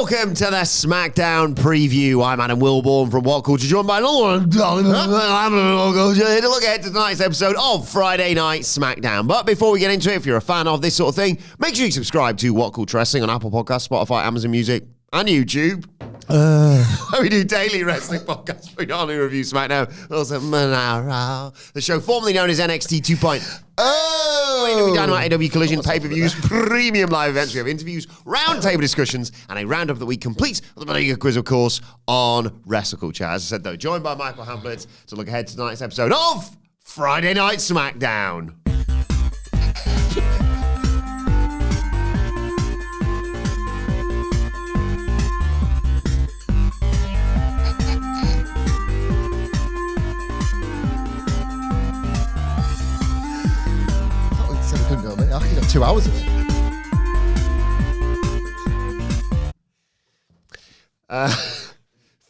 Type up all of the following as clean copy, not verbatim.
Welcome to the SmackDown preview. I'm Adam Wilbourn from WhatCulture, joined by another one. Here to look ahead to tonight's episode of Friday Night SmackDown. But before we get into it, if you're a fan of this sort of thing, make sure you subscribe to WhatCulture Wrestling on Apple Podcasts, Spotify, Amazon Music, and YouTube. We do daily wrestling podcasts. We not only review SmackDown, but also the show formerly known as NXT 2.0. AEW Dynamite, AEW Collision, pay-per-views, premium live events. We have interviews, roundtable discussions, and a roundup that we complete with a big quiz, of course, on WrestleCulture. As I said, though, joined by Michael Hamflett to look ahead to tonight's episode of Friday Night SmackDown. I could have 2 hours of it.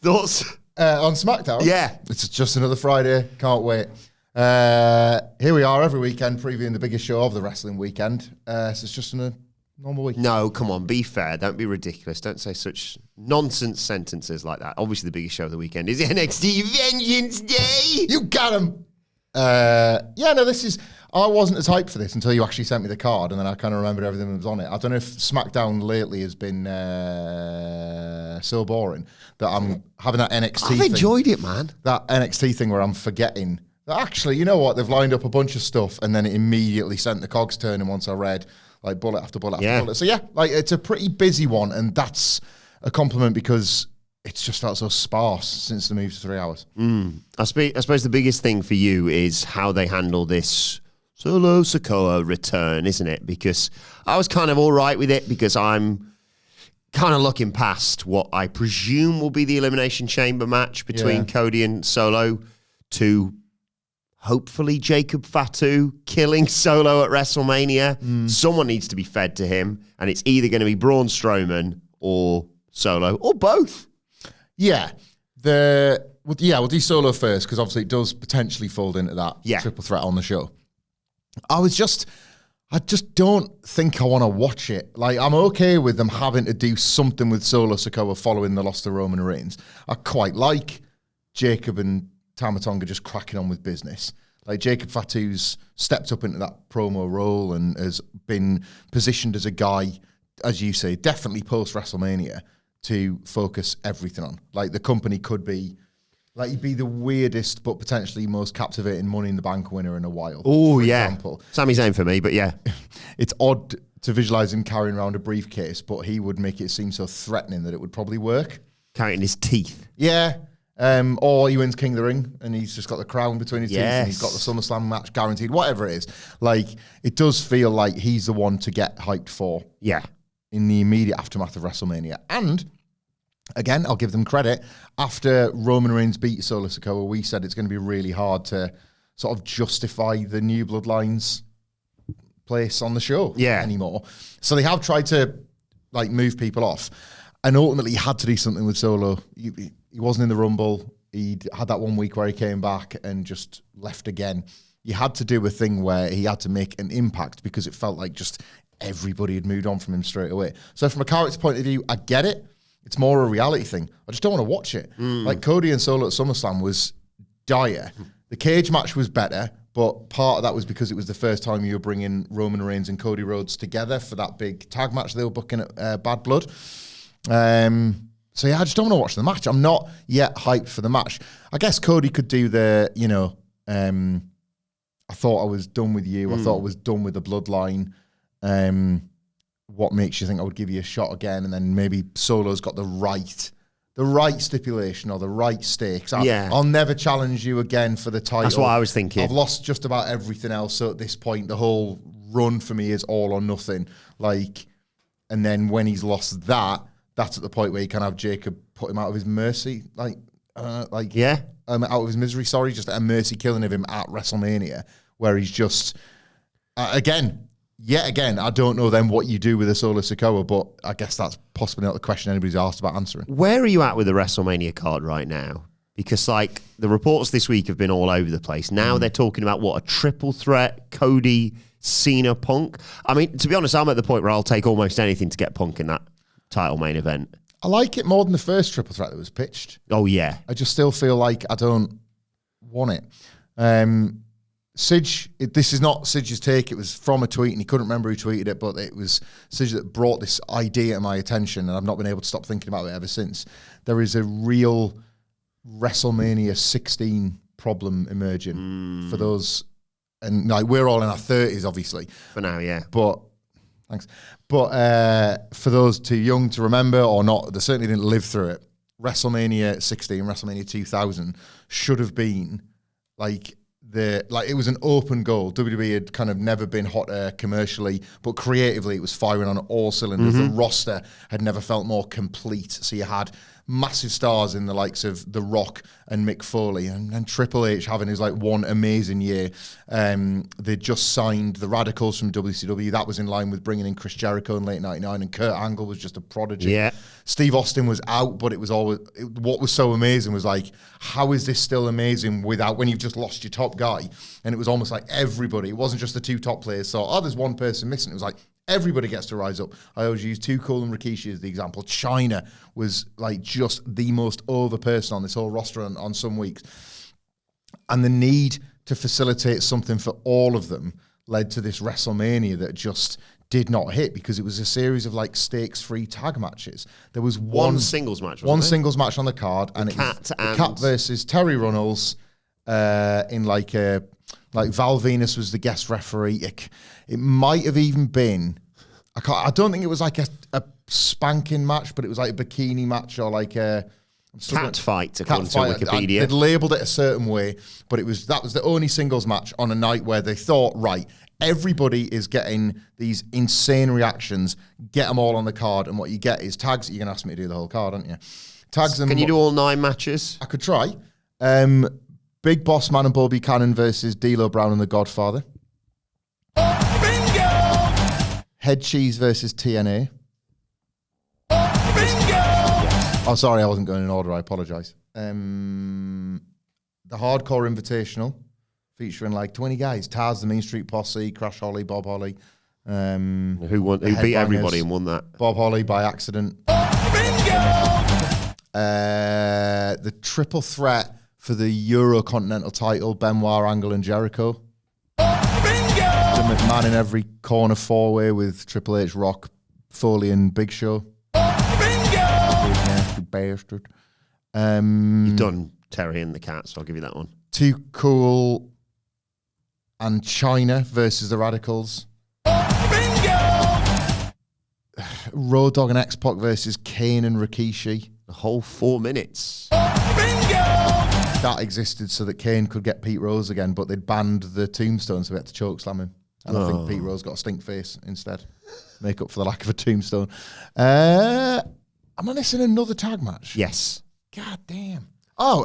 Thoughts? On SmackDown? Yeah. It's just another Friday. Can't wait. Here we are every weekend previewing the biggest show of the wrestling weekend. So it's just a normal week. No, come on, be fair. Don't be ridiculous. Don't say such nonsense sentences like that. Obviously, the biggest show of the weekend is NXT Vengeance Day. You got him. This is... I wasn't as hyped for this until you actually sent me the card, and then I kind of remembered everything that was on it. I don't know if SmackDown lately has been so boring that I'm having that NXT thing. I've enjoyed it, man. That NXT thing where I'm forgetting that actually, you know what, they've lined up a bunch of stuff, and then it immediately sent the cogs turning once I read like bullet after bullet after bullet. So yeah, like it's a pretty busy one, and that's a compliment because it's just felt so sparse since the move to 3 hours. I suppose the biggest thing for you is how they handle this Solo Sikoa return, isn't it? Because I was kind of all right with it because I'm kind of looking past what I presume will be the Elimination Chamber match between Cody and Solo to hopefully Jacob Fatu killing Solo at WrestleMania. Someone needs to be fed to him, and it's either going to be Braun Strowman or Solo or both. Yeah. We'll do Solo first because obviously it does potentially fold into that triple threat on the show. I just don't think I want to watch it. Like, I'm okay with them having to do something with Solo Sikoa following the loss to Roman Reigns. I quite like Jacob and Tama Tonga just cracking on with business. Like, Jacob Fatu's stepped up into that promo role and has been positioned as a guy, as you say, definitely post-WrestleMania, to focus everything on. Like, the company could be... Like, he'd be the weirdest but potentially most captivating Money in the Bank winner in a while. Oh, yeah. Example. Sami Zayn for me, but yeah. It's odd to visualize him carrying around a briefcase, but he would make it seem so threatening that it would probably work. Carrying his teeth. Yeah. Or he wins King of the Ring and he's just got the crown between his teeth and he's got the SummerSlam match guaranteed, whatever it is. Like, it does feel like he's the one to get hyped for. Yeah. In the immediate aftermath of WrestleMania. And... again, I'll give them credit. After Roman Reigns beat Solo Sikoa, we said it's going to be really hard to sort of justify the New Bloodlines place on the show anymore. So they have tried to like move people off, and ultimately he had to do something with Solo. He wasn't in the Rumble. He'd had that 1 week where he came back and just left again. You had to do a thing where he had to make an impact because it felt like just everybody had moved on from him straight away. So from a character point of view, I get it. It's more a reality thing. I just don't want to watch it. Like Cody and Solo at SummerSlam was dire. The cage match was better, but part of that was because it was the first time you were bringing Roman Reigns and Cody Rhodes together for that big tag match they were booking at Bad Blood. So yeah, I just don't want to watch the match. I'm not yet hyped for the match. I guess Cody could do the, I thought I was done with you. I thought I was done with the bloodline. What makes you think I would give you a shot again? And then maybe Solo's got the right stipulation or the right stakes. I'll never challenge you again for the title. That's what I was thinking. I've lost just about everything else. So at this point, the whole run for me is all or nothing. Like, and then when he's lost that, that's at the point where you can have Jacob put him out of his mercy. Out of his misery, just a mercy killing of him at WrestleMania, where he's just, yet again, I don't know then what you do with a Solo Sikoa, but I guess that's possibly not the question anybody's asked about answering. Where are you at with the WrestleMania card right now? Because, like, the reports this week have been all over the place. Now they're talking about, a triple threat, Cody, Cena, Punk. I mean, to be honest, I'm at the point where I'll take almost anything to get Punk in that title main event. I like it more than the first triple threat that was pitched. Oh, yeah. I just still feel like I don't want it. This is not Sidge's take. It was from a tweet, and he couldn't remember who tweeted it, but it was Sidge that brought this idea to my attention, and I've not been able to stop thinking about it ever since. There is a real WrestleMania 16 problem emerging for those, and like we're all in our 30s, obviously. For now, yeah. But thanks. But for those too young to remember or not, they certainly didn't live through it. WrestleMania 16, WrestleMania 2000 should have been like it was an open goal. WWE had kind of never been hotter commercially, but creatively it was firing on all cylinders. The roster had never felt more complete. So you had massive stars in the likes of The Rock and Mick Foley, and Triple H having his like one amazing year. They just signed the Radicals from WCW. That was in line with bringing in Chris Jericho in late '99, and Kurt Angle was just a prodigy. Yeah. Steve Austin was out, but it was always what was so amazing was like, how is this still amazing without when you've just lost your top guy? And it was almost like everybody. It wasn't just the two top players. So there's one person missing. It was like everybody gets to rise up. I always use Too Cool and Rikishi as the example. China was like just the most over person on this whole roster on some weeks. And the need to facilitate something for all of them led to this WrestleMania that just did not hit because it was a series of like stakes-free tag matches. There was one singles match, singles match on the card, and it was the Cat versus Terry Runnels in like Val Venus was the guest referee. It might have even been. I don't think it was like a spanking match, but it was like a bikini match or like a cat fight, according to Wikipedia. They'd labelled it a certain way, but that was the only singles match on a night where they thought, right, everybody is getting these insane reactions, get them all on the card, and what you get is tags. You're going to ask me to do the whole card, aren't you? Tags. Can you do all 9 matches? I could try. Big Boss Man and Bobby Cannon versus D'Lo Brown and The Godfather. Bingo! Head Cheese versus TNA. Oh, sorry, I wasn't going in order. I apologise. The Hardcore Invitational, featuring like 20 guys. Taz, the Mean Street Posse, Crash Holly, Bob Holly. Who beat everybody and won that? Bob Holly by accident. The triple threat for the Eurocontinental title, Benoit, Angle, and Jericho. The McMahon in every corner four-way with Triple H, Rock, Foley, and Big Show. Nasty bastard. You've done Terry and the Cat, so I'll give you that one. Too Cool and China versus the Radicals. Road Dogg and X-Pac versus Kane and Rikishi. The whole 4 minutes. That existed so that Kane could get Pete Rose again, but they'd banned the tombstone, so we had to chokeslam him. And I think Pete Rose got a stink face instead. Make up for the lack of a tombstone. Am I missing another tag match? Yes. God damn. Oh,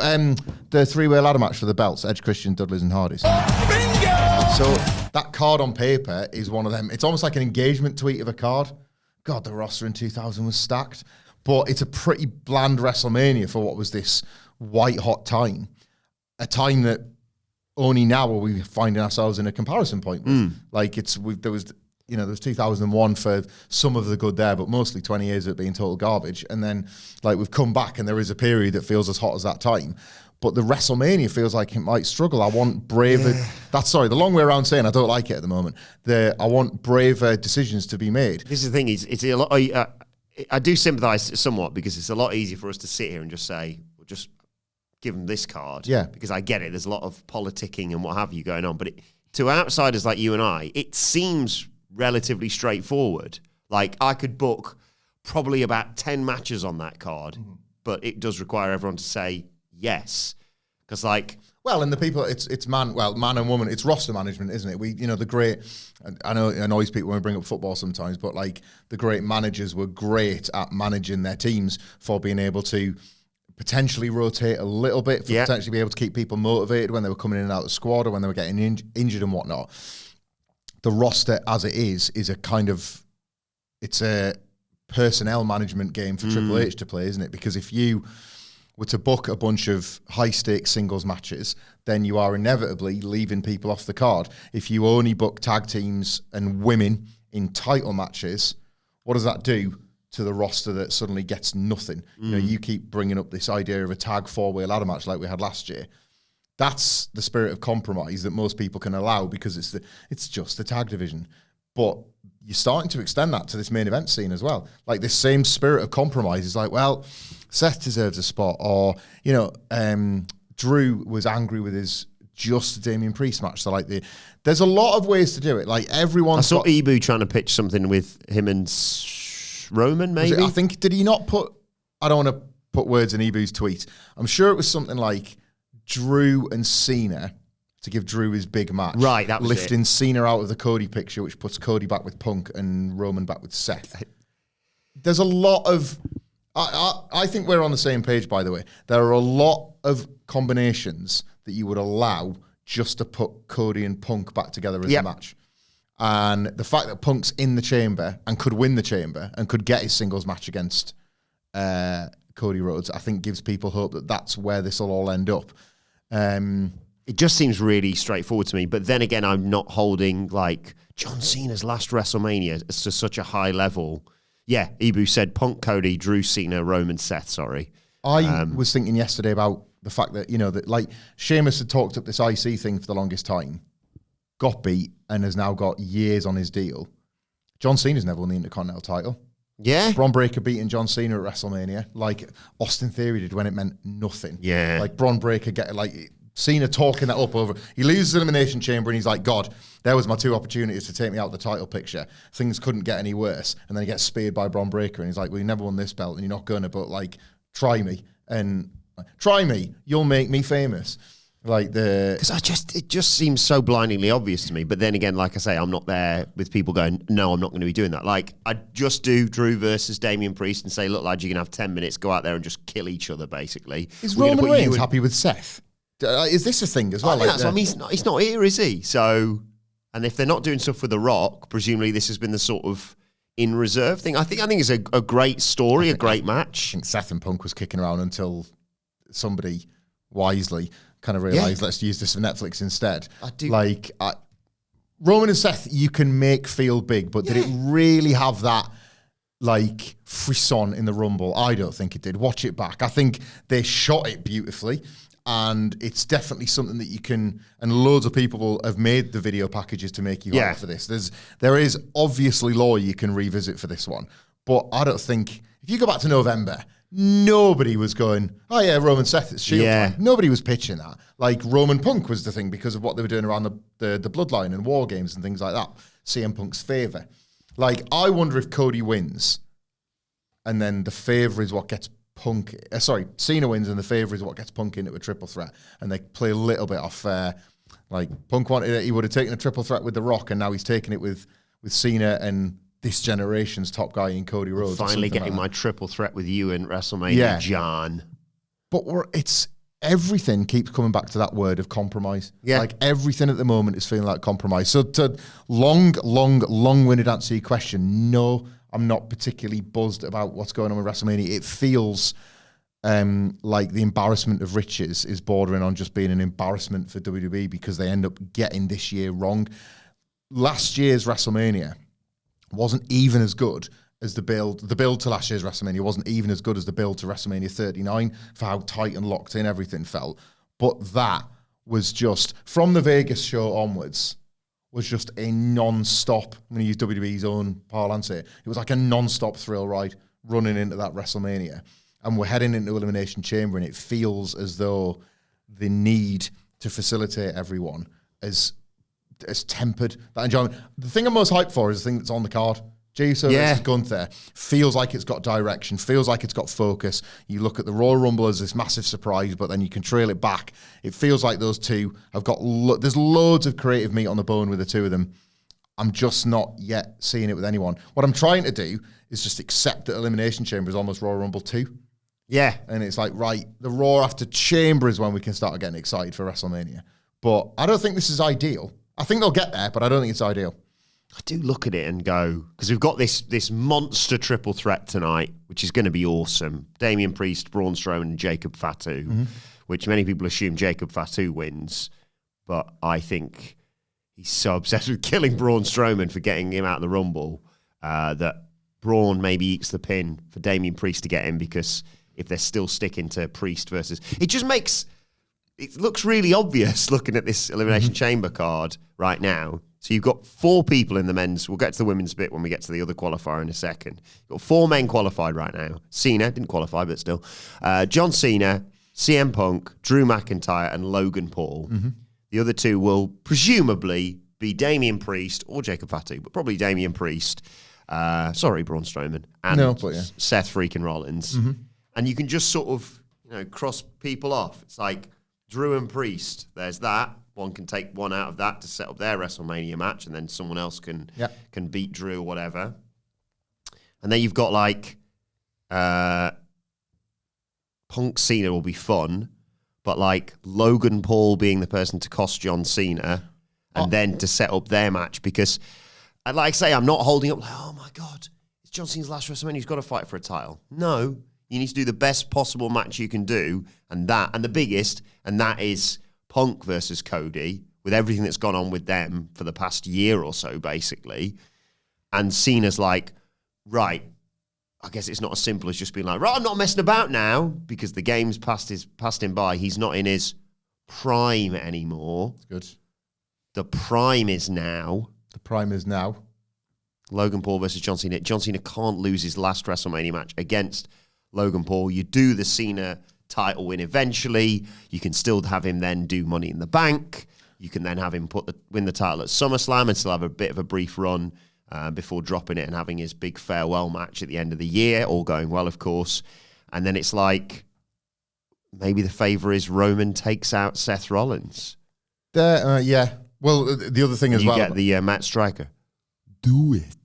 the 3-way ladder match for the belts, Edge, Christian, Dudleys, and Hardys. Bingo! So that card on paper is one of them. It's almost like an engagement tweet of a card. God, the roster in 2000 was stacked. But it's a pretty bland WrestleMania for what was this white-hot time. A time that only now are we finding ourselves in a comparison point with. Like, there was 2001 for some of the good there, but mostly 20 years of it being total garbage. And then, like, we've come back and there is a period that feels as hot as that time. But the WrestleMania feels like it might struggle. I want braver... Yeah. The long way around saying I don't like it at the moment. I want braver decisions to be made. This is the thing, it's a lot... I do sympathise somewhat because it's a lot easier for us to sit here and just say, well, just give them this card. Yeah. Because I get it, there's a lot of politicking and what have you going on. But to outsiders like you and I, it seems relatively straightforward. Like, I could book probably about 10 matches on that card, but it does require everyone to say yes. Because, like... Well, and the people, it's man and woman, it's roster management, isn't it? The great, I know it annoys people when we bring up football sometimes, but like the great managers were great at managing their teams for being able to potentially rotate a little bit, for potentially be able to keep people motivated when they were coming in and out of the squad or when they were getting injured and whatnot. The roster as it is a kind of, it's a personnel management game for Triple H to play, isn't it? Because if you were to book a bunch of high-stakes singles matches, then you are inevitably leaving people off the card. If you only book tag teams and women in title matches, what does that do? to the roster that suddenly gets nothing. You know, you keep bringing up this idea of a tag 4-way ladder match like we had last year. That's the spirit of compromise that most people can allow because it's just the tag division. But you're starting to extend that to this main event scene as well. Like this same spirit of compromise is like, well, Seth deserves a spot, or you know, Drew was angry with his just Damian Priest match. So like there's a lot of ways to do it. Like everyone. I saw Ibu trying to pitch something with him and Roman, maybe. I think, did he not put? I don't want to put words in Ibu's tweet. I'm sure it was something like Drew and Cena to give Drew his big match. Right, that was lifting it. Cena out of the Cody picture, which puts Cody back with Punk and Roman back with Seth. There's a lot of. I think we're on the same page, by the way. There are a lot of combinations that you would allow just to put Cody and Punk back together as a match. And the fact that Punk's in the chamber and could win the chamber and could get his singles match against Cody Rhodes, I think gives people hope that that's where this will all end up. It just seems really straightforward to me. But then again, I'm not holding like John Cena's last WrestleMania to such a high level. Yeah, Ibu said Punk, Cody, Drew, Cena, Roman, Seth, sorry. I was thinking yesterday about the fact that, you know, that like Sheamus had talked up this IC thing for the longest time, got beat, and has now got years on his deal. John Cena's never won the Intercontinental title. Yeah. Braun Breaker beating John Cena at WrestleMania, like Austin Theory did when it meant nothing. Yeah. Like Braun Breaker Cena talking that up over. He loses Elimination Chamber and he's like, God, there was my 2 opportunities to take me out the title picture. Things couldn't get any worse. And then he gets speared by Braun Breaker and he's like, well, you never won this belt and you're not going to, but like, try me. And try me, you'll make me famous. Like because it just seems so blindingly obvious to me. But then again, like I say, I'm not there with people going, no, I'm not going to be doing that. Like I'd just do Drew versus Damian Priest and say, look, lads, you can have 10 minutes, go out there and just kill each other, basically. Is Roman Reigns happy with Seth? Is this a thing as well? I think that's what I mean. He's not here, is he? So, and if they're not doing stuff with The Rock, presumably this has been the sort of in reserve thing. I think it's a great story, a great match. I think Seth and Punk was kicking around until somebody wisely kind of realised, let's use this for Netflix instead. I do. Like, Roman and Seth, you can make feel big, but did it really have that, like, frisson in the Rumble? I don't think it did. Watch it back. I think they shot it beautifully, and it's definitely something that you can, and loads of people have made the video packages to make you hype for this. There is obviously lore you can revisit for this one, but I don't think, if you go back to November, nobody was going, oh yeah, Roman Seth, it's Shield time. Nobody was pitching that. Like Roman Punk was the thing because of what they were doing around the Bloodline and War Games and things like that. CM Punk's favour. Like, I wonder if Cody wins and then the favour is what gets Punk... Cena wins and the favour is what gets Punk into a triple threat. And they play a little bit off... like, Punk wanted it, he would have taken a triple threat with The Rock and now he's taking it with Cena and this generation's top guy in Cody Rhodes. Finally getting my triple threat with you in WrestleMania, John. But everything keeps coming back to that word of compromise. Yeah. Like everything at the moment is feeling like compromise. So to long-winded answer your question, no, I'm not particularly buzzed about what's going on with WrestleMania. It feels like the embarrassment of riches is bordering on just being an embarrassment for WWE because they end up getting this year wrong. Last year's WrestleMania wasn't even as good as the build to last year's WrestleMania wasn't even as good as the build to WrestleMania 39 for how tight and locked in everything felt. But that was just, from the Vegas show onwards, was just a non-stop, I'm going to use WWE's own parlance here, it was like a non-stop thrill ride running into that WrestleMania. And we're heading into Elimination Chamber and it feels as though the need to facilitate everyone has tempered that enjoyment. The thing I'm most hyped for is the thing that's on the card. Jey Uso versus Gunther feels like it's got direction, feels like it's got focus. You look at the Royal Rumble as this massive surprise, but then you can trail it back. It feels like those two have got, there's loads of creative meat on the bone with the two of them. I'm just not yet seeing it with anyone. What I'm trying to do is just accept that Elimination Chamber is almost Royal Rumble 2. Yeah. And it's like, right, the Raw after Chamber is when we can start getting excited for WrestleMania. But I don't think this is ideal. I think they'll get there, but I don't think it's ideal. I do look at it and go, because we've got this monster triple threat tonight, which is going to be awesome. Damian Priest, Braun Strowman, and Jacob Fatu, which many people assume Jacob Fatu wins. But I think he's so obsessed with killing Braun Strowman for getting him out of the Rumble that Braun maybe eats the pin for Damian Priest to get in, because if they're still sticking to Priest versus... It looks really obvious looking at this Elimination Chamber card right now. So you've got 4 people in the men's. We'll get to the women's bit when we get to the other qualifier in a second. You've got 4 men qualified right now. Cena, didn't qualify, but still. John Cena, CM Punk, Drew McIntyre, and Logan Paul. The other 2 will presumably be Damian Priest or Jacob Fatu, but probably Damian Priest. Sorry, Braun Strowman. And Seth freaking Rollins. And you can just sort of, cross people off. It's like Drew and Priest, there's that. One can take one out of that to set up their WrestleMania match, and then someone else can beat Drew or whatever. And then you've got like Punk Cena will be fun, but like Logan Paul being the person to cost John Cena and then to set up their match, because I'd like to say I'm not holding up like, oh my God, it's John Cena's last WrestleMania, he's got to fight for a title. No, you need to do the best possible match you can do, and the biggest, and that is Punk versus Cody, with everything that's gone on with them for the past year or so, basically. And Cena's like, right, I guess it's not as simple as just being like, right, I'm not messing about now, because the game's passed him by. He's not in his prime anymore. That's good. The prime is now. The prime is now. Logan Paul versus John Cena. John Cena can't lose his last WrestleMania match against Logan Paul. You do the Cena title win eventually. You can still have him then do Money in the Bank. You can then have him win the title at SummerSlam and still have a bit of a brief run before dropping it and having his big farewell match at the end of the year, all going well, of course. And then it's like, maybe the favor is Roman takes out Seth Rollins. Yeah. Well, the other thing as well. You get the Matt Striker. Do it.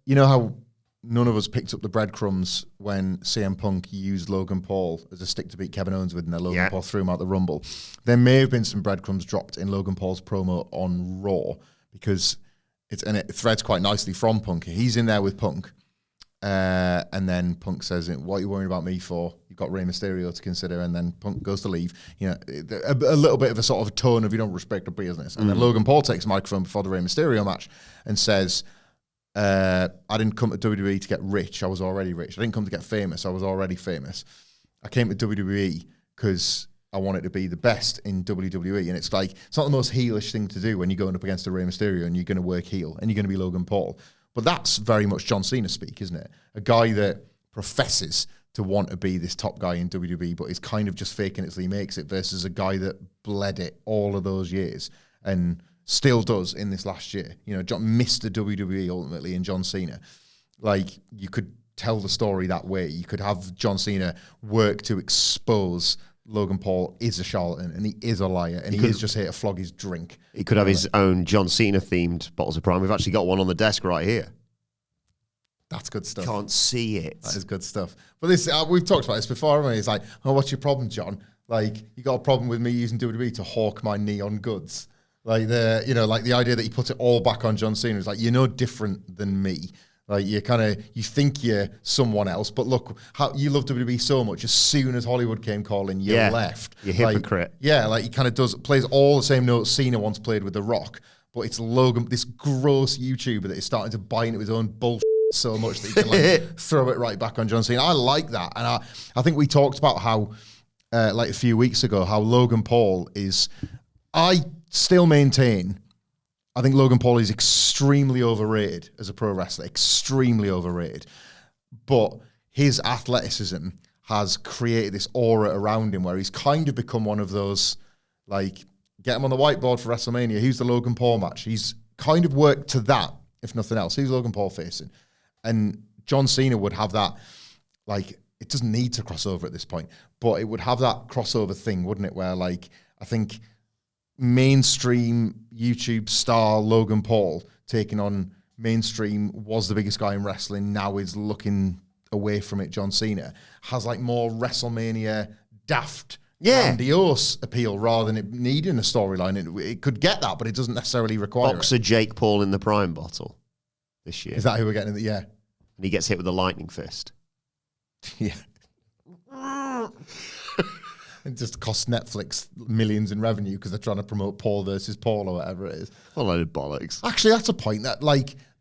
You know how none of us picked up the breadcrumbs when CM Punk used Logan Paul as a stick to beat Kevin Owens with, and then Logan Paul threw him out the Rumble. There may have been some breadcrumbs dropped in Logan Paul's promo on Raw, because it threads quite nicely from Punk. He's in there with Punk, and then Punk says, "What are you worrying about me for? You've got Rey Mysterio to consider." And then Punk goes to leave. A little bit of a sort of a tone of, you don't respect the business. And then Logan Paul takes the microphone before the Rey Mysterio match and says, I didn't come to WWE to get rich. I was already rich. I didn't come to get famous. I was already famous. I came to WWE because I wanted to be the best in WWE. And it's like, it's not the most heelish thing to do when you're going up against a Rey Mysterio and you're going to work heel and you're going to be Logan Paul. But that's very much John Cena speak, isn't it? A guy that professes to want to be this top guy in WWE, but is kind of just faking it till he makes it, versus a guy that bled it all of those years and still does in this last year. Mr. WWE ultimately in John Cena. Like, you could tell the story that way. You could have John Cena work to expose Logan Paul is a charlatan and he is a liar and he is just here to flog his drink. He could have his own John Cena themed bottles of Prime. We've actually got one on the desk right here. That's good stuff. Can't see it. That is good stuff. But this, we've talked about this before, haven't we? It's like, oh, what's your problem, John? Like, you got a problem with me using WWE to hawk my neon goods. Like the idea that he puts it all back on John Cena is like, you're no different than me. Like, you think you're someone else, but look, how you love WWE so much. As soon as Hollywood came calling, you left. You're hypocrite. He kind of plays all the same notes Cena once played with The Rock, but it's Logan, this gross YouTuber that is starting to buy into his own bullshit so much that he can throw it right back on John Cena. I like that, and I think we talked about how a few weeks ago how Logan Paul is. I still maintain, I think Logan Paul is extremely overrated as a pro wrestler, extremely overrated. But his athleticism has created this aura around him where he's kind of become one of those, like, get him on the whiteboard for WrestleMania. Who's the Logan Paul match? He's kind of worked to that, if nothing else. Who's Logan Paul facing? And John Cena would have that, like, it doesn't need to cross over at this point, but it would have that crossover thing, wouldn't it? Where, like, I think mainstream YouTube star Logan Paul taking on mainstream was the biggest guy in wrestling, now is looking away from it, John Cena, has like more WrestleMania daft, grandiose appeal rather than it needing a storyline. It could get that, but it doesn't necessarily require Boxer it. Jake Paul in the Prime bottle this year. Is that who we're getting? Yeah. And he gets hit with a lightning fist. Yeah. It just costs Netflix millions in revenue because they're trying to promote Paul versus Paul or whatever it is. A load of bollocks. Actually, that's a point.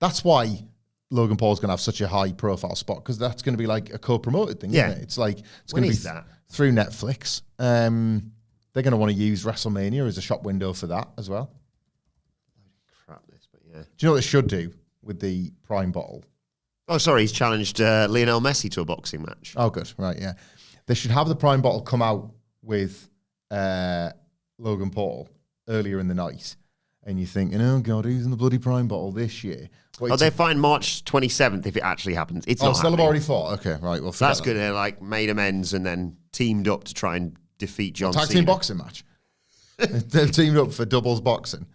That's why Logan Paul's going to have such a high profile spot because that's going to be like a co-promoted thing, isn't it? It's like it's going to be through Netflix. They're going to want to use WrestleMania as a shop window for that as well. Crap, this, but yeah. Do you know what they should do with the Prime bottle? Oh, sorry, he's challenged Lionel Messi to a boxing match. Oh, good, right, yeah. They should have the Prime bottle come out with Logan Paul earlier in the night, and you're thinking, oh God, who's in the bloody Prime bottle this year? They're fine March 27th if it actually happens. It's not still happening. have already fought? Okay, right, well, that's good. They like made amends and then teamed up to try and defeat John Cena. Tag team boxing match. They've teamed up for doubles boxing.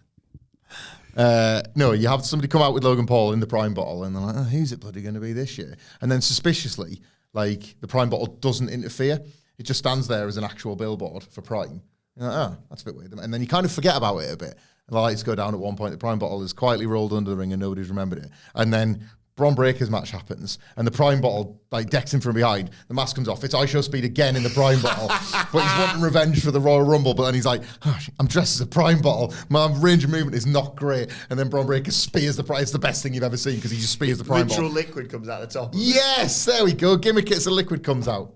No, you have somebody come out with Logan Paul in the Prime bottle, and they're like, oh, who's it bloody going to be this year? And then suspiciously, like, the Prime bottle doesn't interfere. It just stands there as an actual billboard for Prime. You're like, oh, that's a bit weird. And then you kind of forget about it a bit. The lights go down at one point. The Prime bottle is quietly rolled under the ring and nobody's remembered it. And then Braun Breaker's match happens and the Prime bottle like decks him from behind. The mask comes off. It's I Show Speed again in the Prime bottle. But he's wanting revenge for the Royal Rumble. But then he's like, oh, I'm dressed as a Prime bottle. My range of movement is not great. And then Braun Breaker spears the Prime. It's the best thing you've ever seen because he just spears the Prime bottle. Literal liquid comes out the top. Yes, there we go. Gimmick it so liquid comes out.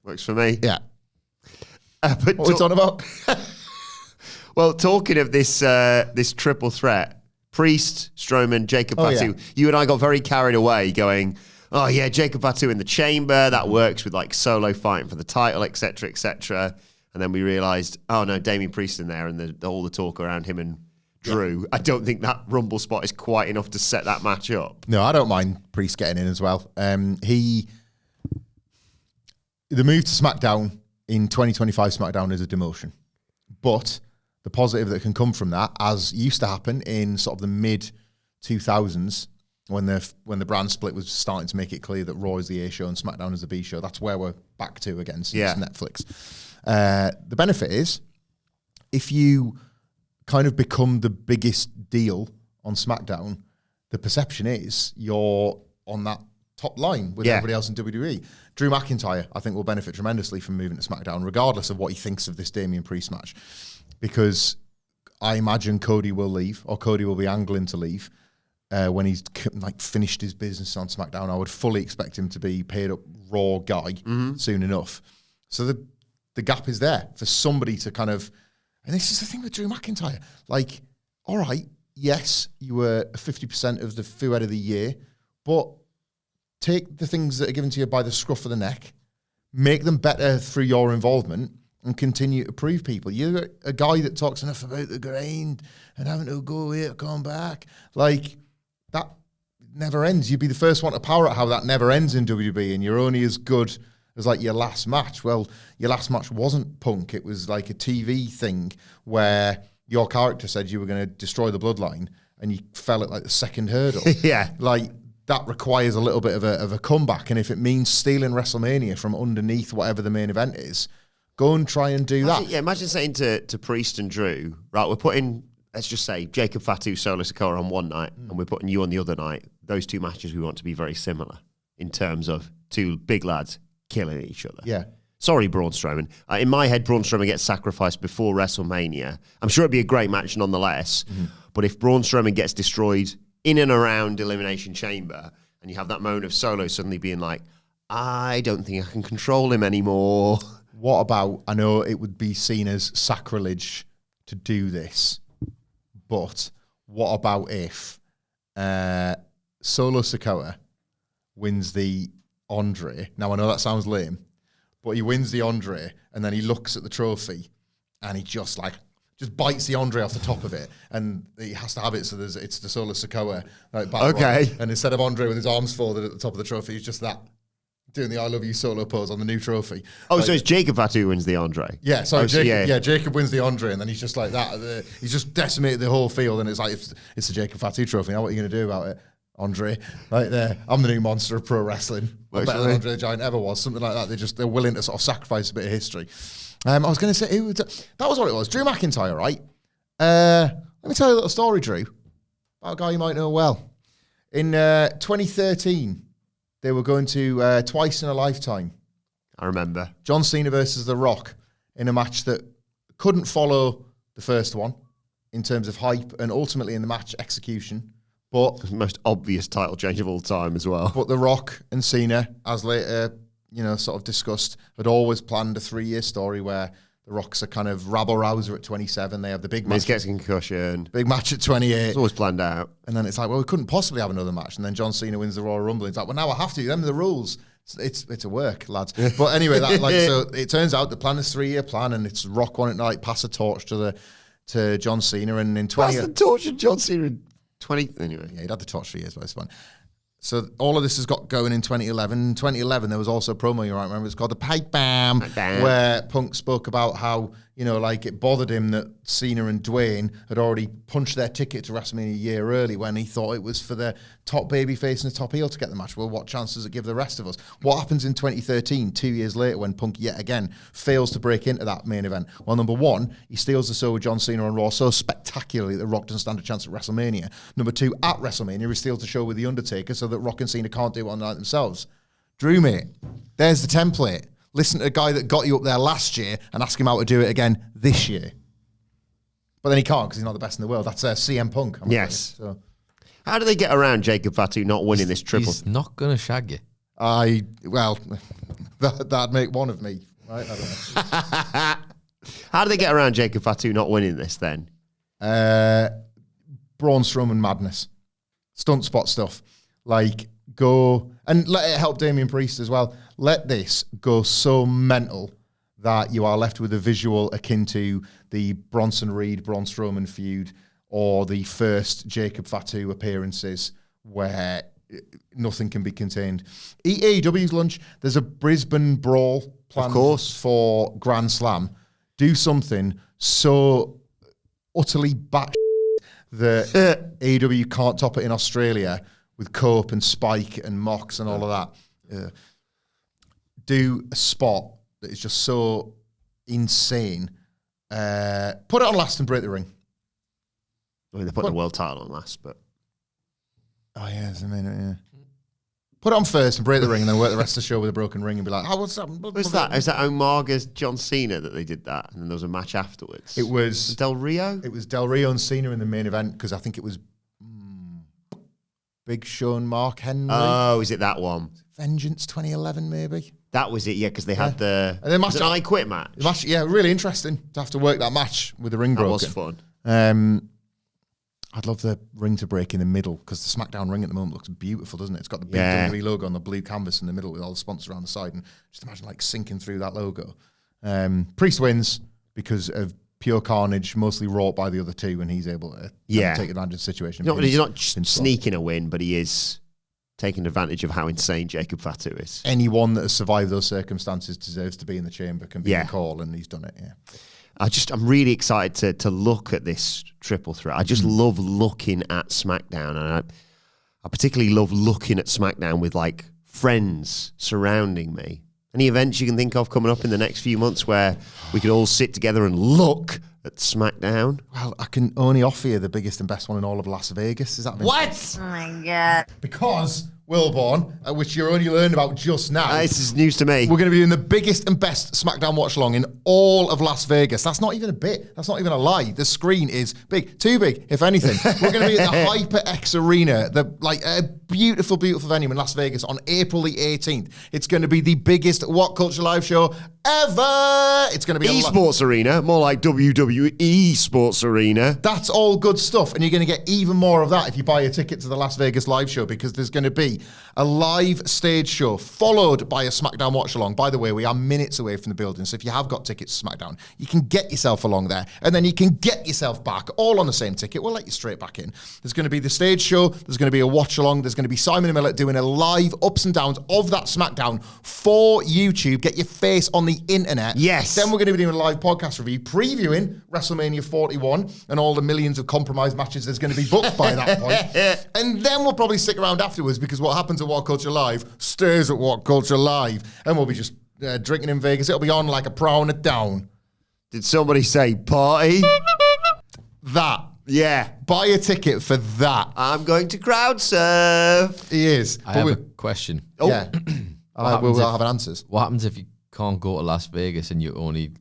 Works for me. Yeah. But what are we talking about? Well, talking of this this triple threat, Priest, Strowman, Jacob Fatu, you and I got very carried away going, oh yeah, Jacob Fatu in the chamber, that works with like Solo fighting for the title, etc., etc. And then we realised, oh no, Damian Priest in there and all the talk around him and Drew. I don't think that Rumble spot is quite enough to set that match up. No, I don't mind Priest getting in as well. The move to SmackDown in 2025 SmackDown is a demotion. But the positive that can come from that, as used to happen in sort of the mid-2000s, when the brand split was starting to make it clear that Raw is the A show and SmackDown is the B show, that's where we're back to again since Netflix. The benefit is, if you kind of become the biggest deal on SmackDown, the perception is you're on that top line with everybody else in WWE. Drew McIntyre, I think, will benefit tremendously from moving to SmackDown, regardless of what he thinks of this Damian Priest match. Because I imagine Cody will leave, or Cody will be angling to leave when he's like finished his business on SmackDown. I would fully expect him to be paid up Raw guy soon enough. So the gap is there for somebody to kind of, and this is the thing with Drew McIntyre. Like, all right, yes, you were 50% of the Fouad of the year, but take the things that are given to you by the scruff of the neck, make them better through your involvement, and continue to prove people. You're a guy that talks enough about the grind and having to go away to come back. Like, that never ends. You'd be the first one to power at how that never ends in WWE, and you're only as good as, like, your last match. Well, your last match wasn't Punk. It was, like, a TV thing where your character said you were going to destroy the bloodline, and you fell at, like, the second hurdle. Yeah. Like, that requires a little bit of a comeback, and if it means stealing WrestleMania from underneath whatever the main event is, go and try and do that. Yeah, imagine saying to Priest and Drew, right, we're putting, let's just say, Jacob Fatu, Solo Sikoa on one night, and we're putting you on the other night. Those two matches we want to be very similar in terms of two big lads killing each other. Yeah. Sorry, Braun Strowman. In my head, Braun Strowman gets sacrificed before WrestleMania. I'm sure it'd be a great match nonetheless, but if Braun Strowman gets destroyed in and around Elimination Chamber, and you have that moment of Solo suddenly being like, I don't think I can control him anymore. What about, I know it would be seen as sacrilege to do this, but what about if Solo Sikoa wins the Andre? Now, I know that sounds lame, but he wins the Andre, and then he looks at the trophy, and he just bites the Andre off the top of it, and he has to have it, so it's the Solo Sikoa. Like, okay. And instead of Andre with his arms folded at the top of the trophy, he's just that. Doing the I Love You Solo pose on the new trophy. Oh, like, so it's Jacob Fatu who wins the Andre? Yeah, Jacob wins the Andre, and then he's just like that. He's just decimated the whole field, and it's like, it's the Jacob Fatu trophy. Now what are you going to do about it, Andre? Right there, I'm the new monster of pro wrestling. I'm better than Andre the Giant ever was. Something like that. They're willing to sort of sacrifice a bit of history. I was going to say, that was what it was. Drew McIntyre, right? Let me tell you a little story, Drew, about a guy you might know well. In 2013, they were going to Twice in a Lifetime. I remember. John Cena versus The Rock in a match that couldn't follow the first one in terms of hype and ultimately in the match execution, But The most obvious title change of all time as well. But The Rock and Cena, as later, sort of discussed, had always planned a 3-year story where The Rock's a kind of rabble-rouser at 27. They have the big Miz match. gets a concussion. Big match at 28. It's always planned out. And then it's like, well, we couldn't possibly have another match. And then John Cena wins the Royal Rumble. It's like, well, now I have to. Them are the rules. It's a work, lads. But anyway, so it turns out the plan is 3-year plan, and it's Rock wanting to like pass a torch to John Cena. And in 20, That's the torch of John Cena in 20. Anyway, yeah, he'd had the torch for years, but it's fine. So all of this has got going in 2011. In 2011, there was also a promo, you might remember, it's called the Pipe Bam, where Punk spoke about how, it bothered him that Cena and Dwayne had already punched their ticket to WrestleMania a year early when he thought it was for the top babyface and the top heel to get the match. Well, what chance does it give the rest of us? What happens in 2013, 2 years later, when Punk yet again fails to break into that main event? Well, number one, he steals the show with John Cena on Raw so spectacularly that Rock doesn't stand a chance at WrestleMania. Number two, at WrestleMania, he steals the show with The Undertaker so that Rock and Cena can't do it on the night themselves. Drew, mate, there's the template. Listen to a guy that got you up there last year and ask him how to do it again this year. But then he can't because he's not the best in the world. That's CM Punk. Yes. So how do they get around Jacob Fatu not winning this triple? He's not going to shag you. That'd make one of me. Right? I don't know. How do they get around Jacob Fatu not winning this then? Braun Strowman madness. Stunt spot stuff. Like, go and let it help Damian Priest as well. Let this go so mental that you are left with a visual akin to the Bronson Reed-Braun Strowman feud or the first Jacob Fatu appearances where nothing can be contained. AEW's lunch, there's a Brisbane brawl planned for Grand Slam. Do something so utterly batshit that AEW can't top it in Australia with Cope and Spike and Mox and all of that. Do a spot that is just so insane. Put it on last and break the ring. I mean, they put the world title on last, but... Oh, yeah, it's a minute, yeah. Put it on first and break the ring and then work the rest of the show with a broken ring and be like, oh, what's that? Was that? Is that Umaga's John Cena that they did that? And then there was a match afterwards? It was... Del Rio? It was Del Rio and Cena in the main event because I think it was Big Show and Mark Henry. Oh, is it that one? Vengeance 2011, maybe. That was it, yeah, because they had the... And then was it an I Quit match? The match, yeah, really interesting to have to work that match with the ring broken. That was fun. I'd love the ring to break in the middle because the SmackDown ring at the moment looks beautiful, doesn't it? It's got the big WWE logo on the blue canvas in the middle with all the sponsors around the side. And just imagine like sinking through that logo. Priest wins because of pure carnage, mostly wrought by the other two, and he's able to take advantage of the situation. He's not sneaking a win, but he is taking advantage of how insane Jacob Fatu is. Anyone that has survived those circumstances deserves to be in the chamber, can be in the call, and he's done it, I'm really excited to look at this triple threat. I just love looking at SmackDown, and I particularly love looking at SmackDown with like friends surrounding me. Any events you can think of coming up in the next few months where we could all sit together and look at SmackDown? Well, I can only offer you the biggest and best one in all of Las Vegas. Is that what? Oh my God. Because Wilbourn, which you're only learning about just now. This is news to me. We're going to be doing the biggest and best SmackDown watch-along in all of Las Vegas. That's not even a bit. That's not even a lie. The screen is big. Too big, if anything. We're going to be at the HyperX Arena, a beautiful, beautiful venue in Las Vegas on April the 18th. It's going to be the biggest What Culture live show ever. It's going to be eSports Arena, more like WWE Sports Arena. That's all good stuff, and you're going to get even more of that if you buy a ticket to the Las Vegas live show, because there's going to be a live stage show followed by a SmackDown watch along. By the way, we are minutes away from the building, so if you have got tickets to SmackDown, you can get yourself along there, and then you can get yourself back all on the same ticket. We'll let you straight back in. There's going to be the stage show, there's going to be a watch along, there's going to be Simon and Millett doing a live ups and downs of that SmackDown for YouTube. Get your face on the internet. Yes. Then we're going to be doing a live podcast review previewing WrestleMania 41 and all the millions of compromised matches there's going to be booked by that point. And then we'll probably stick around afterwards, because what happens at What Culture Live stays at What Culture Live, and we'll be just drinking in Vegas. It'll be on like a prawn at down. Did somebody say party? That. Yeah. Buy a ticket for that. I'm going to crowd surf. He is. I have a question. Oh. Yeah. We'll have answers. What happens if you can't go to Las Vegas and you only,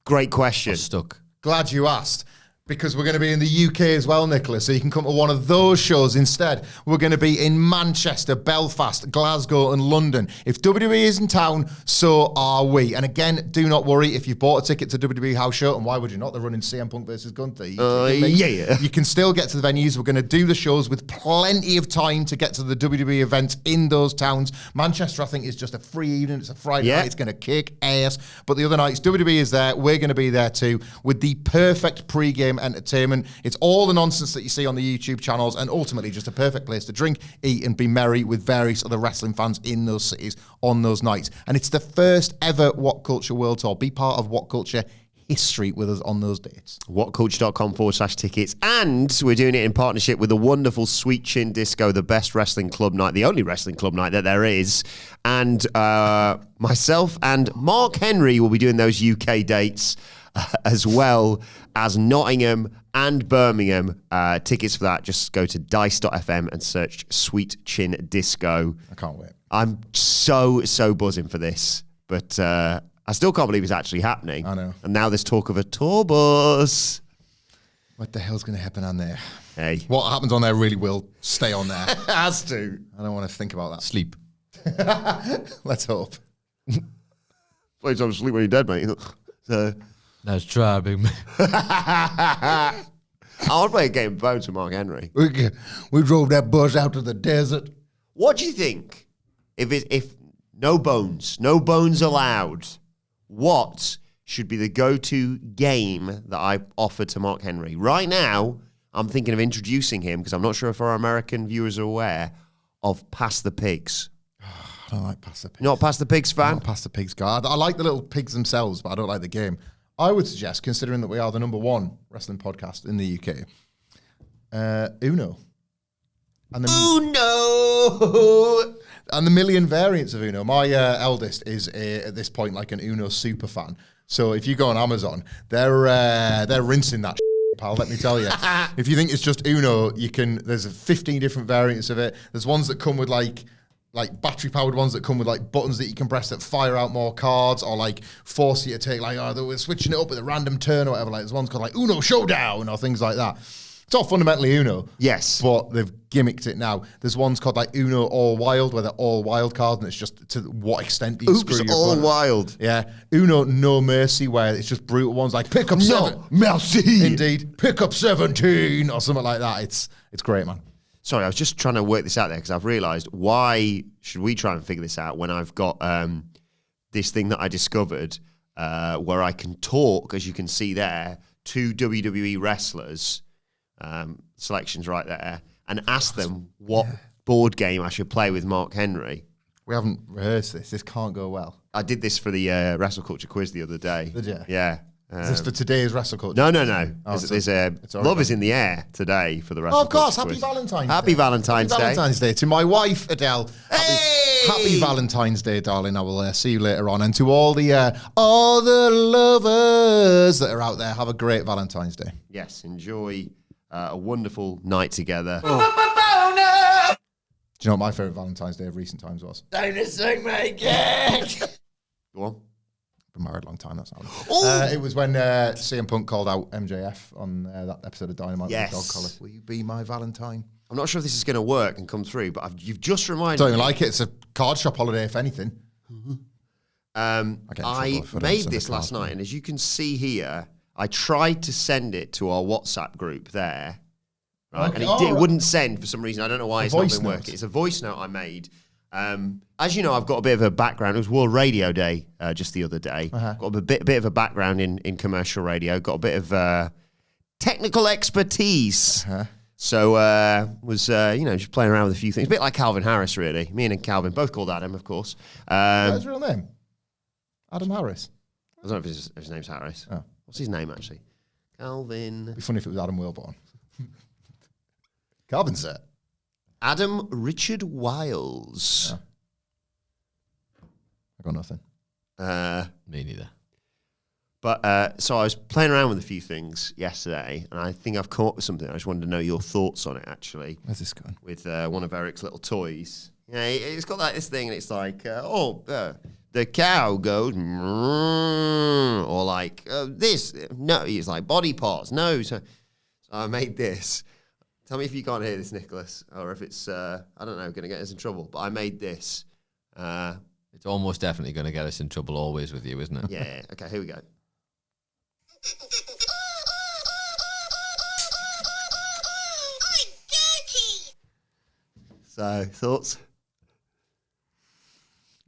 Great question. stuck? Glad you asked. Because we're going to be in the UK as well, Nicholas, so you can come to one of those shows instead. We're going to be in Manchester, Belfast, Glasgow and London. If WWE is in town, so are we. And again, do not worry if you've bought a ticket to WWE House Show, and why would you not? They're running CM Punk versus Gunther. Yeah. You can still get to the venues. We're going to do the shows with plenty of time to get to the WWE events in those towns. Manchester, I think, is just a free evening. It's a Friday night. It's going to kick ass. But the other nights, WWE is there. We're going to be there too with the perfect pre-game entertainment. It's all the nonsense that you see on the YouTube channels and ultimately just a perfect place to drink, eat and be merry with various other wrestling fans in those cities on those nights. And it's the first ever What Culture World Tour. Be part of What Culture history with us on those dates. WhatCulture.com/tickets. And we're doing it in partnership with the wonderful Sweet Chin Disco, the best wrestling club night, the only wrestling club night that there is. And myself and Mark Henry will be doing those UK dates as well as Nottingham and Birmingham. Tickets for that, just go to dice.fm and search Sweet Chin Disco. I can't wait. I'm so buzzing for this, but I still can't believe it's actually happening. I know. And now there's talk of a tour bus. What the hell's going to happen on there? Hey. What happens on there really will stay on there. Has to. I don't want to think about that. Sleep. Let's hope. Please don't sleep when you're dead, mate. So, Nice try, big man. I want to play a game of bones with Mark Henry. We drove that bus out to the desert. What do you think if no bones allowed, what should be the go-to game that I offer to Mark Henry? Right now, I'm thinking of introducing him, because I'm not sure if our American viewers are aware, of Pass the Pigs. I don't like Pass the Pigs. Not Pass the Pigs fan? I'm not Pass the Pigs guy. I like the little pigs themselves, but I don't like the game. I would suggest, considering that we are the #1 wrestling podcast in the UK, Uno. And Uno! And the million variants of Uno. My eldest is at this point like an Uno super fan. So if you go on Amazon, they're rinsing that pal, let me tell you. If you think it's just Uno, there's 15 different variants of it. There's ones that come with like battery powered ones that come with like buttons that you can press that fire out more cards, or like force you to take we're switching it up with a random turn or whatever. Like there's ones called like Uno Showdown or things like that. It's all fundamentally Uno. Yes. But they've gimmicked it now. There's ones called like Uno All Wild, where they're all wild cards, and it's just to what extent do you screw your all opponent. wild. Yeah. Uno No Mercy, where it's just brutal ones like pick up No mercy. Indeed. Pick up 17 or something like that. It's great, man. Sorry, I was just trying to work this out there, because I've realised, why should we try and figure this out when I've got this thing that I discovered where I can talk, as you can see there, to WWE wrestlers, selections right there, and ask them what board game I should play with Mark Henry. We haven't rehearsed this. This can't go well. I did this for the Wrestle Culture quiz the other day. Did you? Yeah. Is this for today's Wrestle Culture? No. Oh, There's it's Love is in the air today for the Wrestle of course. Culture Happy quiz. Valentine's Day. Happy Valentine's Day. Valentine's Day. To my wife, Adele. Hey! Happy Valentine's Day, darling. I will see you later on. And to all the lovers that are out there, have a great Valentine's Day. Yes, enjoy a wonderful night together. Do you know what my favourite Valentine's Day of recent times was? Don't sing me, Go on. Been married a long time, that's not it. It was when CM Punk called out MJF on that episode of Dynamite with the dog collar. Will you be my Valentine? I'm not sure if this is going to work and come through, but you've just reminded Don't me. even like it. It's a card shop holiday, if anything. I made this last night, and as you can see here, I tried to send it to our WhatsApp group there, right? Okay. And it wouldn't send for some reason. I don't know why it's not been note. working. It's a voice note I made. As you know, I've got a bit of a background. It was World Radio Day just the other day. Got a bit of a background in commercial radio. Got a bit of technical expertise. So was just playing around with a few things. A bit like Calvin Harris, really. Me and Calvin, both called Adam, of course. What's his real name? Adam Harris. I don't know if his name's Harris. Oh. What's his name, actually? Calvin. It'd be funny if it was Adam Wilbourn. Calvin said. Adam Richard Wiles. Oh. I got nothing. Me neither. But so I was playing around with a few things yesterday, and I think I've come up with something. I just wanted to know your thoughts on it, actually. Where's this going? With one of Eric's little toys. Yeah, it's got like this thing, and it's like, the cow goes, or like this. No, he's like body parts. No, so I made this. Tell me if you can't hear this, Nicholas, or if it's I don't know, going to get us in trouble. But I made this. It's almost definitely going to get us in trouble always with you, isn't it? Yeah. Okay, here we go. So, thoughts?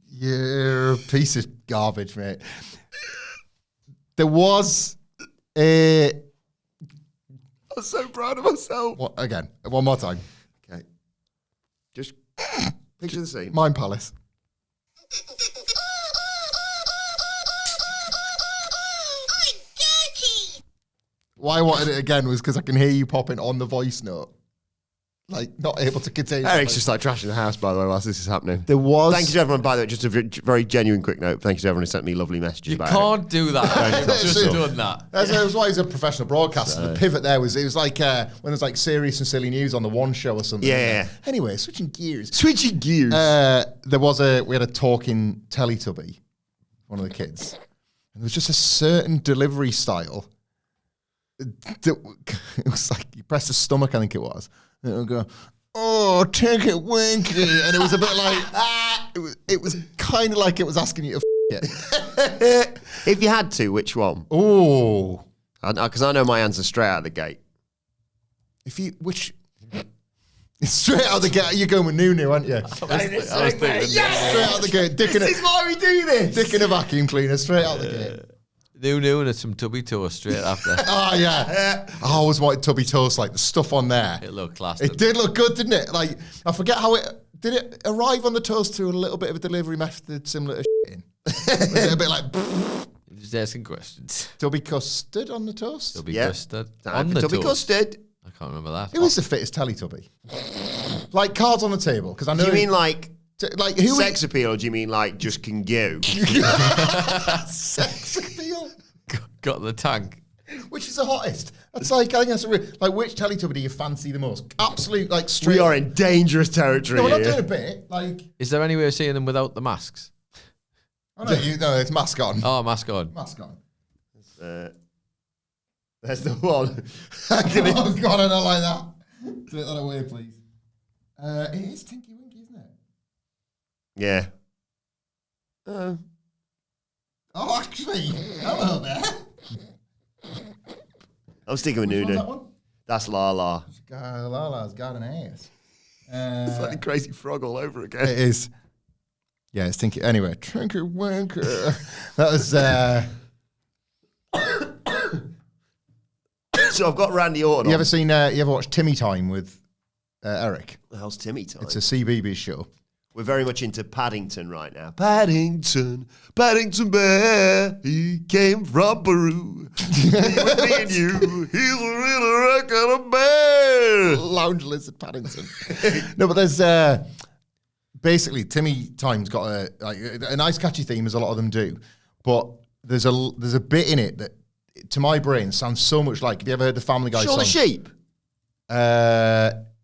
You're a piece of garbage, mate. There was a... I'm so proud of myself. What, again, one more time. Okay. Just picture the scene. Mind Palace. Why I wanted it again was because I can hear you popping on the voice note. Like, not able to contain. Eric's just like trashing the house, by the way, whilst this is happening. There was... Thank you to everyone, by the way, just a very genuine quick note. Thank you to everyone who sent me lovely messages You about can't do that. You've just done that. That's why he's a professional broadcaster. The pivot there was, it was like when there's like serious and silly news on the One Show or something. Yeah. Anyway, switching gears. Switching gears. We had a talking Teletubby, one of the kids. And there was just a certain delivery style. It was like, you press the stomach, I think it was. And it would go, oh, take it, Winky. And it was a bit like, it was kind of like it was asking you to it. If you had to, which one? Oh. Because I know my answer straight out of the gate. Straight out of the gate, you're going with Nunu, aren't you? I was thinking, Straight out the gate. This is why we do this. Dick in a vacuum cleaner, straight out the gate. New and some tubby toast straight after. Oh, yeah. I always wanted tubby toast, like the stuff on there. It looked class. It did look good, didn't it? Like, I forget how did it arrive on the toast through a little bit of a delivery method similar to shitting? Was it a bit like, Just asking questions. tubby custard on the toast? Tubby Yeah. custard. Time On for the tubby toast. custard. I can't remember that. Who is the fittest Teletubby? Like cards on the table, because I know. Do you mean like who sex appeal, or do you mean like just can go? sex appeal? Got the tank. Which is the hottest? That's like, I think that's like, which Teletubby do you fancy the most? Absolute, like, straight. We are in dangerous territory No, we're not here. doing a bit. Like, Is there any way of seeing them without the masks? oh no, it's mask on. Oh, mask on. Mask on. There's the one. Oh God, I don't like that. Take that away, please. It is Tinky Winky, isn't it? Yeah. Oh, actually, hello there. I'm sticking with Which one's Nunu. that one? That's Lala. Lala's got an ass. It's like the crazy frog all over again. It is. Yeah, it's Tinky. Anyway, Tinky Winky. That was. So I've got Randy Orton. You ever watched Timmy Time with Eric? The hell's Timmy Time? It's a CBeebies show. We're very much into Paddington right now. Paddington Bear, he came from Peru. With me and you, he's a real record of bear. Lounge lizard Paddington. No, but there's basically Timmy Time's got a nice catchy theme, as a lot of them do. But there's a bit in it that, to my brain, sounds so much like. Have you ever heard the Family Guy Shaun song? the Sheep.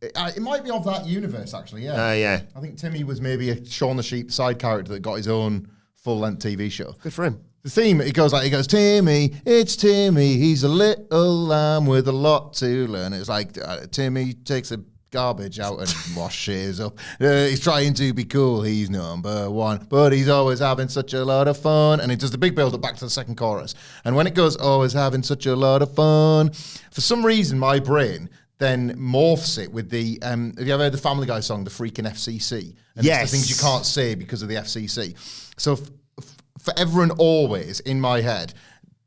It might be of that universe, actually. Yeah. Yeah. I think Timmy was maybe a Shaun the Sheep side character that got his own full-length TV show. Good for him. The theme, it goes, Timmy, it's Timmy, he's a little lamb with a lot to learn. It was like, Timmy takes the garbage out and washes up. He's trying to be cool, he's number one, but he's always having such a lot of fun. And it does the big build-up back to the second chorus. And when it goes, always having such a lot of fun, for some reason, my brain then morphs it with the, have you ever heard the Family Guy song, The Freaking FCC? And Yes. It's the things you can't say because of the FCC. So forever and always in my head,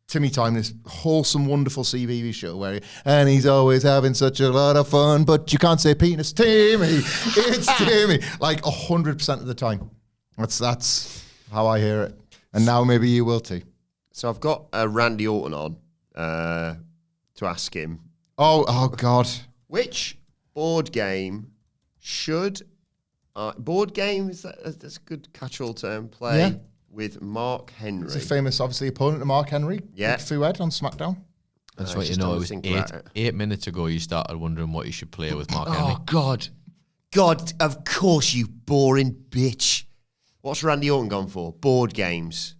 Timmy Time, this wholesome, wonderful CBeebies show and he's always having such a lot of fun, but you can't say penis. Timmy, it's Timmy. Like 100% of the time. That's how I hear it. And now maybe you will too. So I've got Randy Orton on to ask him. Oh God. Which board game should... board game, that's a good catch-all term, play Yeah. with Mark Henry. He's a famous, obviously, opponent of Mark Henry. Yeah. Big Fuad on SmackDown. That's I what you just know. don't It was think about it. 8 minutes ago you started wondering what you should play with Mark Henry. Oh, God. God, of course, you boring bitch. What's Randy Orton gone for? Board games.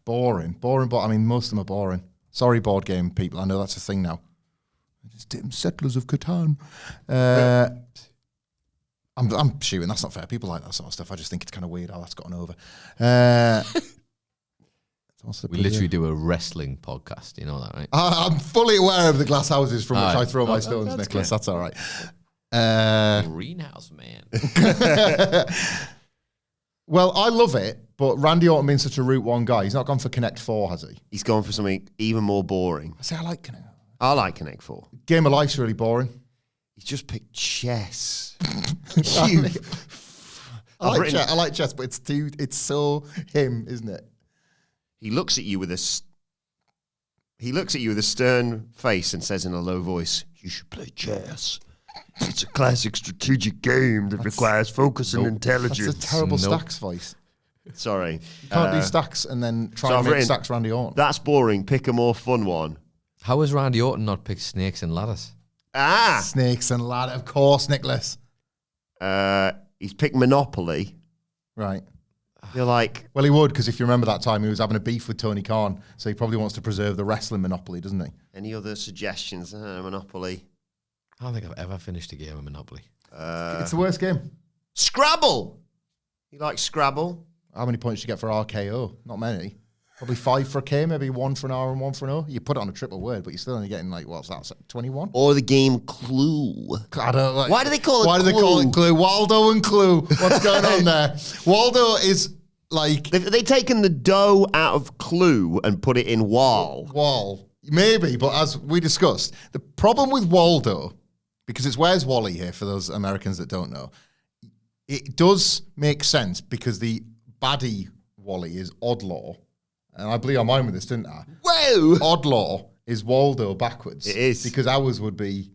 Boring. But I mean, most of them are boring. Sorry, board game people. I know that's a thing now. It's Settlers of Catan. I'm shooting. That's not fair. People like that sort of stuff. I just think it's kind of weird how that's gotten over. We literally do a wrestling podcast. You know that, right? I'm fully aware of the glass houses from which I throw my stones, Nicholas. That's all right. Greenhouse man. Well, I love it, but Randy Orton being such a Route 1 guy, he's not gone for Connect 4, has he? He's gone for something even more boring. I say I like Connect. I like Connect 4. Game of Life's really boring. He's just picked chess. I like chess, but it's so him, isn't it? He looks at you with a stern face and says in a low voice, "You should play chess. It's a classic strategic game that requires focus and intelligence." That's a terrible Stacks voice. Sorry. You can't do Stacks and then try and make Stacks Randy Orton. That's boring. Pick a more fun one. How has Randy Orton not picked Snakes and Ladders? Snakes and Ladders, of course, Nicholas. He's picked Monopoly. Right. You're like... Well, he would, because if you remember that time, he was having a beef with Tony Khan, so he probably wants to preserve the wrestling monopoly, doesn't he? Any other suggestions? Monopoly. I don't think I've ever finished a game of Monopoly. It's the worst game. Scrabble! You like Scrabble? How many points do you get for RKO? Not many. Probably 5 for a K, maybe 1 for an R and 1 for an O. You put it on a triple word, but you're still only getting like, what's that, 21? Or the game Clue. I don't like. Why do they call it Clue? Why do they call it Clue? Waldo and Clue. What's going on there? Waldo is like... They've taken the dough out of Clue and put it in Wall. Maybe, but as we discussed, the problem with Waldo, because it's Where's Wally here for those Americans that don't know, it does make sense because the baddie Wally is Oddlaw. And I blew our mind with this, didn't I? Whoa! Oddlaw is Waldo backwards. It is. Because ours would be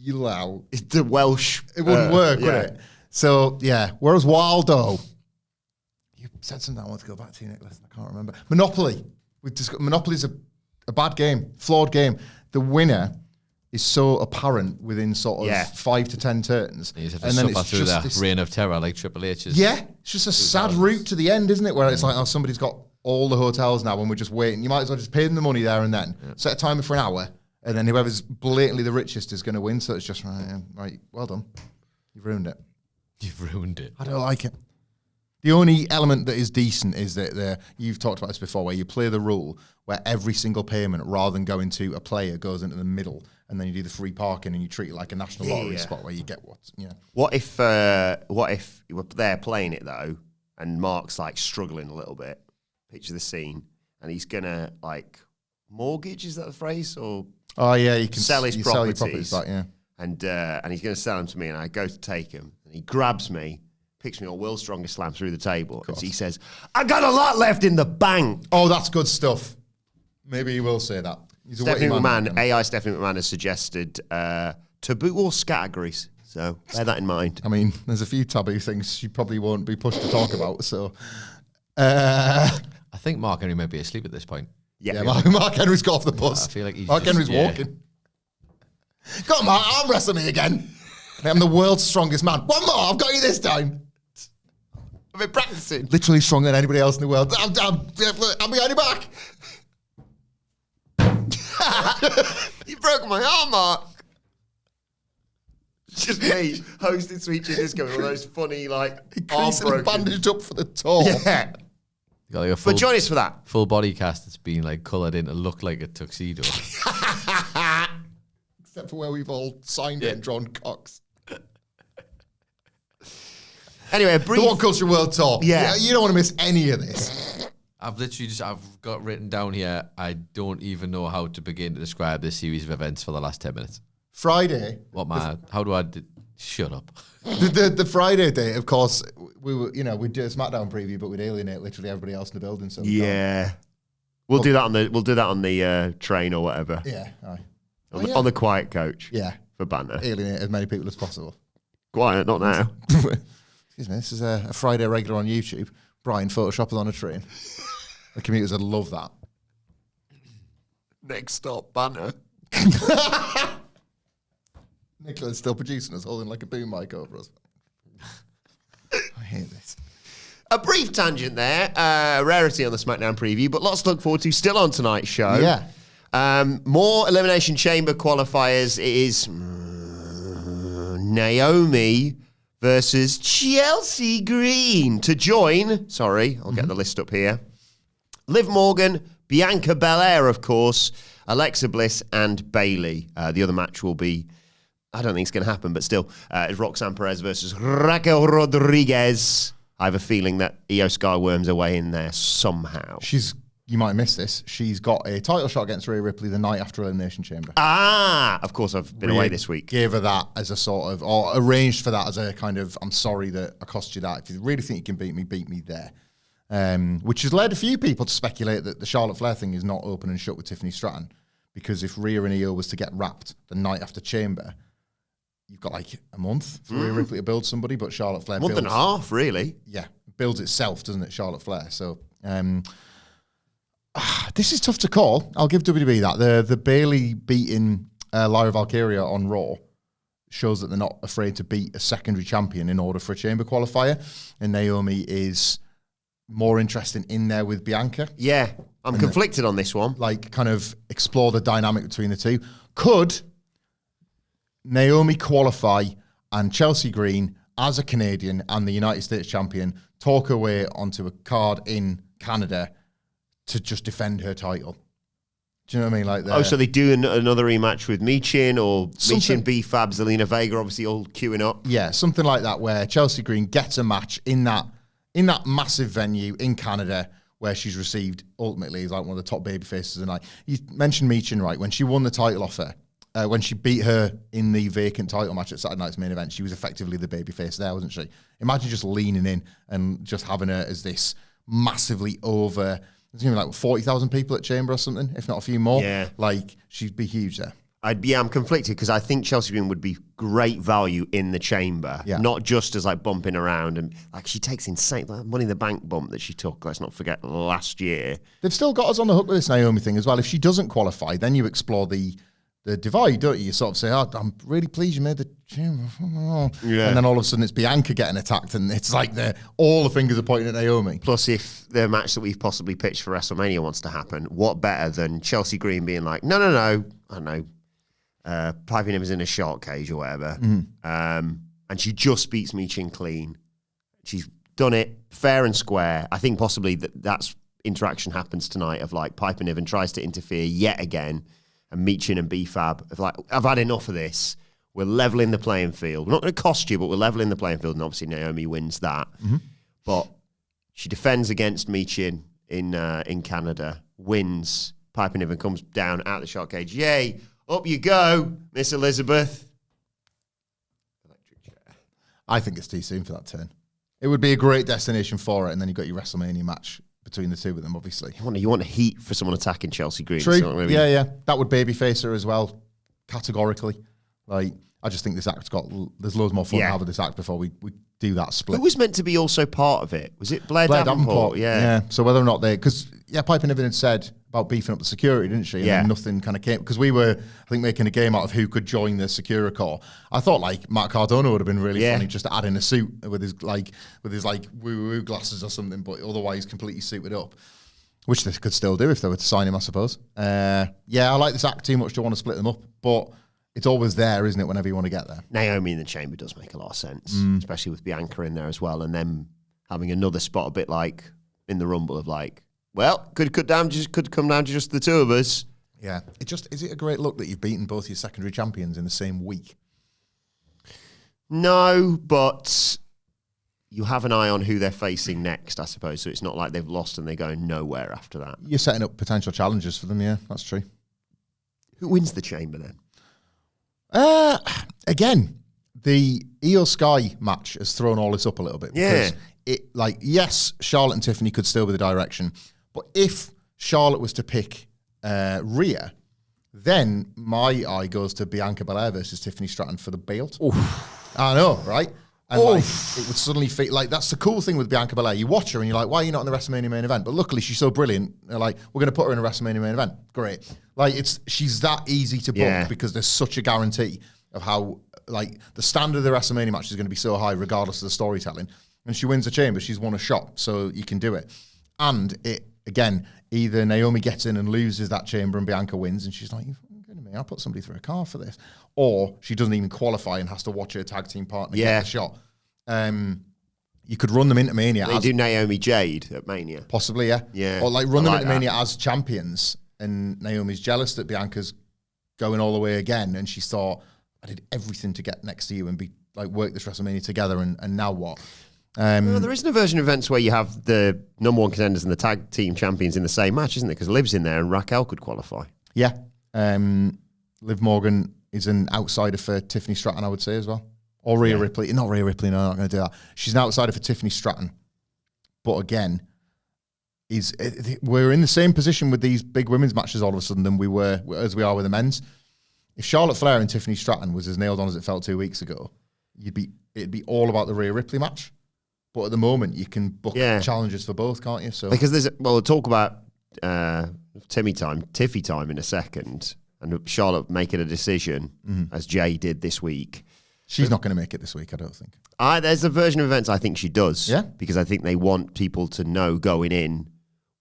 Ylau. It's the Welsh. It wouldn't work, would it? So, yeah. Whereas Waldo, you said something I want to go back to, Nicholas. I can't remember. Monopoly. Monopoly's a bad game, flawed game. The winner is so apparent within sort of 5 to 10 turns. You just have to suffer through that reign of terror like Triple H's. Yeah. It's just a sad route to the end, isn't it? Where it's like, oh, somebody's got all the hotels now and we're just waiting. You might as well just pay them the money there and then. Yeah. Set a timer for an hour and then whoever's blatantly the richest is going to win. So it's just, right, well done. You've ruined it. You've ruined it. I don't like it. The only element that is decent is that you've talked about this before, where you play the rule where every single payment, rather than going to a player, goes into the middle, and then you do the free parking and you treat it like a national lottery spot where you get What if you were there playing it though, and Mark's like struggling a little bit? Picture the scene, and he's gonna like mortgage. Is that the phrase? Or you can sell his properties. Sell your properties back, and he's gonna sell them to me, and I go to take him, and he grabs me. Picks me on Will Strongest Slam through the table as he says, "I got a lot left in the bank." Oh, that's good stuff. Maybe he will say that. He's Stephanie McMahon, AI Stephanie McMahon has suggested taboo or categories. So bear that in mind. I mean, there's a few taboo things she probably won't be pushed to talk about. So I think Mark Henry may be asleep at this point. Yeah, Mark Henry's got off the bus. I feel like Mark Henry's walking. Come on, Mark, arm wrestle me again. I'm the world's strongest man. One more, I've got you this time. I've been practicing. Literally stronger than anybody else in the world. I'm behind your back. You broke my arm, Mark. It's just me hosting Sweet Chin Disco with all those funny, like, arm broken. Bandaged up for the tour. Yeah. You got like a but join us for that. Full body cast that's been like coloured in to look like a tuxedo. Except for where we've all signed it and drawn cocks. Anyway, the WhatCulture World Tour. Yeah. You don't want to miss any of this. I've got written down here, I don't even know how to begin to describe this series of events for the last 10 minutes. Friday. Shut up. The Friday day, of course, we'd do a SmackDown preview, but we'd alienate literally everybody else in the building. So we'll do that on the train or whatever. Yeah. Aye. On the quiet coach. Yeah. For banter. Alienate as many people as possible. Quiet, not now. Excuse me, this is a Friday regular on YouTube. Brian photoshopping on a train. The commuters would love that. Next stop, banter. Nicola's still producing us, holding like a boom mic over us. I hate this. A brief tangent there, rarity on the SmackDown preview, but lots to look forward to still on tonight's show. Yeah. More Elimination Chamber qualifiers. It is Naomi versus Chelsea Green to join. Sorry, I'll get the list up here. Liv Morgan, Bianca Belair, of course, Alexa Bliss, and Bayley. The other match will be, I don't think it's going to happen, but still, is Roxanne Perez versus Raquel Rodriguez. I have a feeling that Io Sky worms her way in there somehow. You might have missed this. She's got a title shot against Rhea Ripley the night after Elimination Chamber. Of course, I've been away this week. Gave her that as a sort of, or arranged for that as a kind of, I'm sorry that I cost you that. If you really think you can beat me there. Which has led a few people to speculate that the Charlotte Flair thing is not open and shut with Tiffany Stratton. Because if Rhea and Io was to get wrapped the night after Chamber, you've got like a month for Rhea Ripley to build somebody, but Charlotte Flair month and a half, really. Yeah, builds itself, doesn't it, Charlotte Flair? So, this is tough to call. I'll give WWE that. The Bayley beating Lyra Valkyria on Raw shows that they're not afraid to beat a secondary champion in order for a Chamber qualifier. And Naomi is more interesting in there with Bianca. Yeah, I'm conflicted on this one. Like, kind of explore the dynamic between the two. Could Naomi qualify and Chelsea Green, as a Canadian and the United States champion, talk her way onto a card in Canada to just defend her title? Do you know what I mean? Like, so they do another rematch with Michin, or Michin, B-Fab, Zelina Vega, obviously all queuing up. Yeah, something like that, where Chelsea Green gets a match in that massive venue in Canada, where she's received ultimately as like one of the top baby faces of the night. You mentioned Michin, right? When she won the title off her, when she beat her in the vacant title match at Saturday night's main event, she was effectively the baby face there, wasn't she? Imagine just leaning in and just having her as this massively over. There's going to be like 40,000 people at Chamber or something, if not a few more. Yeah. Like, she'd be huge there. I'm conflicted because I think Chelsea Green would be great value in the Chamber, not just as like bumping around, and like she takes insane like, Money in the Bank bump that she took. Let's not forget last year. They've still got us on the hook with this Naomi thing as well. If she doesn't qualify, then you explore the divide, don't you? You sort of say, I'm really pleased you made the Chamber. Yeah. And then all of a sudden it's Bianca getting attacked, and it's like all the fingers are pointing at Naomi. Plus, if the match that we've possibly pitched for WrestleMania wants to happen, what better than Chelsea Green being like, no, I don't know, piping him is in a shark cage or whatever. And she just beats Michin clean. She's done it fair and square. I think possibly that's interaction happens tonight of like Piper Niven tries to interfere yet again, and Michin and B-Fab have like, I've had enough of this. We're leveling the playing field. We're not going to cost you, but we're leveling the playing field, and obviously Naomi wins that. But she defends against Michin in Canada, wins. Piper Niven comes down out the shark cage. Yay! Up you go, Miss Elizabeth. Electric chair. I think it's too soon for that turn. It would be a great destination for it, and then you've got your WrestleMania match between the two of them, obviously. You want a heat for someone attacking Chelsea Green. True. So maybe... Yeah. That would babyface her as well, categorically. Like, I just think this act's there's loads more fun to have with this act before we do that split. Who was meant to be also part of it? Was it Blair Davenport? Yeah. So whether or not because Piper Niven had said about beefing up the security, didn't she? And then nothing kind of came, because we were, I think, making a game out of who could join the Secura Corps. I thought like Matt Cardona would have been really funny just to add in a suit with his woo-woo glasses or something, but otherwise completely suited up. Which they could still do if they were to sign him, I suppose. I like this act too much to want to split them up, but it's always there, isn't it, whenever you want to get there? Naomi in the Chamber does make a lot of sense, especially with Bianca in there as well, and then having another spot a bit like in the Rumble of like, well, could come down to just the two of us. Yeah. Is it a great look that you've beaten both your secondary champions in the same week? No, but you have an eye on who they're facing next, I suppose, so it's not like they've lost and they're going nowhere after that. You're setting up potential challenges for them, yeah, that's true. Who wins the Chamber then? Again, the Io Sky match has thrown all this up a little bit. Yeah. Because yes, Charlotte and Tiffany could still be the direction, but if Charlotte was to pick Rhea, then my eye goes to Bianca Belair versus Tiffany Stratton for the belt. Oof. I know, right? And like, it would suddenly feel like that's the cool thing with Bianca Belair. You watch her and you're like, why are you not in the WrestleMania main event? But luckily she's so brilliant. They're like, we're going to put her in a WrestleMania main event. Great. Like she's that easy to book because there's such a guarantee of how like the standard of the WrestleMania match is going to be so high regardless of the storytelling. and she wins the chamber, she's won a shot, so you can do it. And it again, either Naomi gets in and loses that chamber and Bianca wins, and she's like, "You're kidding me, I'll put somebody through a car for this," or she doesn't even qualify and has to watch her tag team partner get the shot. You could run them into Mania. They do Naomi Jade at Mania. Possibly, yeah. Yeah. Or like run them into Mania as champions, and Naomi's jealous that Bianca's going all the way again, and she thought, I did everything to get next to you and be like work this WrestleMania together, and now what? Well, there isn't a version of events where you have the number one contenders and the tag team champions in the same match, isn't there? Because Liv's in there and Raquel could qualify. Yeah. Liv Morgan is an outsider for Tiffany Stratton, I would say, as well. Or Rhea Ripley. Not Rhea Ripley, no, I'm not going to do that. She's an outsider for Tiffany Stratton. But again, we're in the same position with these big women's matches all of a sudden than we are with the men's. If Charlotte Flair and Tiffany Stratton was as nailed on as it felt 2 weeks ago, it'd be all about the Rhea Ripley match. But at the moment, you can book challenges for both, can't you? So because we'll talk about Tiffy time in a second, and Charlotte making a decision as Jay did this week. She's not going to make it this week, I don't think. There's a version of events I think she does. Yeah. Because I think they want people to know going in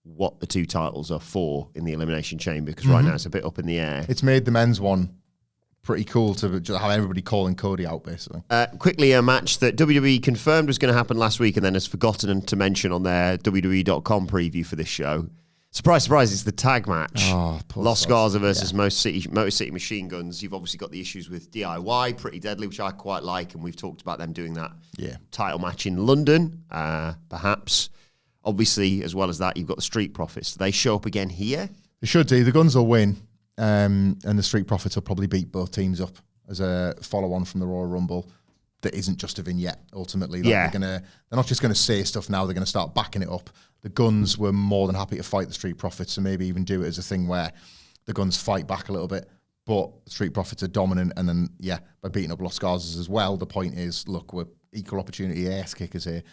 what the two titles are for in the Elimination Chamber, because right now it's a bit up in the air. It's made the men's one pretty cool to just have everybody calling Cody out, basically. Quickly, a match that WWE confirmed was going to happen last week and then has forgotten to mention on their WWE.com preview for this show. Surprise, surprise, it's the tag match. Los Garza versus Motor City Machine Guns. You've obviously got the issues with DIY, Pretty Deadly, which I quite like, and we've talked about them doing that title match in London, perhaps. Obviously, as well as that, you've got the Street Profits. Do they show up again here? They should do. The Guns will win, and the Street Profits will probably beat both teams up as a follow-on from the Royal Rumble. That isn't just a vignette, ultimately. They're not just going to say stuff now, they're going to start backing it up. The Guns were more than happy to fight the Street Profits, and maybe even do it as a thing where the Guns fight back a little bit, but the Street Profits are dominant, and then, by beating up Los Garzas as well, the point is, look, we're equal opportunity ass kickers here.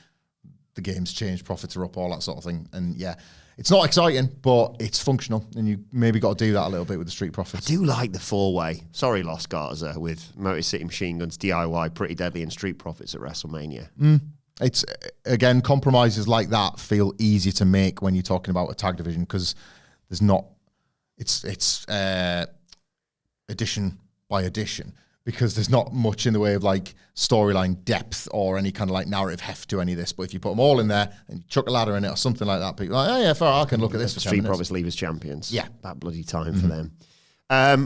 The game's changed, profits are up, all that sort of thing. And it's not exciting, but it's functional, and you maybe got to do that a little bit with the Street Profits. I do like the four-way. Sorry, Los Garza, with Motor City Machine Guns, DIY, Pretty Deadly, and Street Profits at WrestleMania. It's, again, compromises like that feel easier to make when you're talking about a tag division, because there's not, it's addition by addition, because there's not much in the way of like storyline depth or any kind of like narrative heft to any of this. But if you put them all in there and you chuck a ladder in it or something like that, people are like, oh yeah, fair, I can look at this for 10 Street minutes. Profits leave as champions. Yeah. That bloody time for them.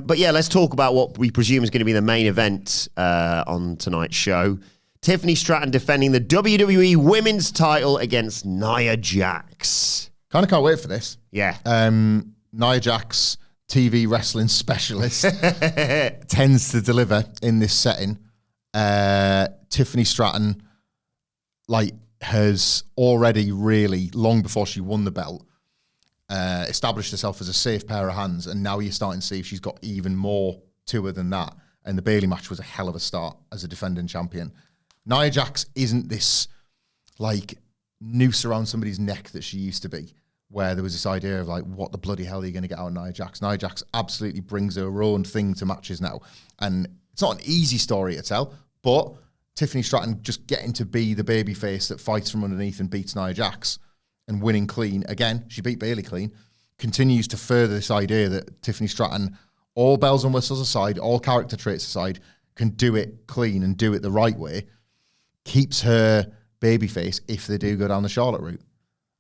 But let's talk about what we presume is going to be the main event on tonight's show. Tiffany Stratton defending the WWE Women's title against Nia Jax. Kind of can't wait for this. Yeah. Nia Jax, TV wrestling specialist, tends to deliver in this setting. Tiffany Stratton, has already really, long before she won the belt, established herself as a safe pair of hands, and now you're starting to see if she's got even more to her than that. And the Bayley match was a hell of a start as a defending champion. Nia Jax isn't this, noose around somebody's neck that she used to be, where there was this idea of what the bloody hell are you going to get out of Nia Jax? Nia Jax absolutely brings her own thing to matches now. And it's not an easy story to tell, but Tiffany Stratton just getting to be the babyface that fights from underneath and beats Nia Jax and winning clean. Again, she beat Bayley clean, continues to further this idea that Tiffany Stratton, all bells and whistles aside, all character traits aside, can do it clean and do it the right way, keeps her babyface if they do go down the Charlotte route.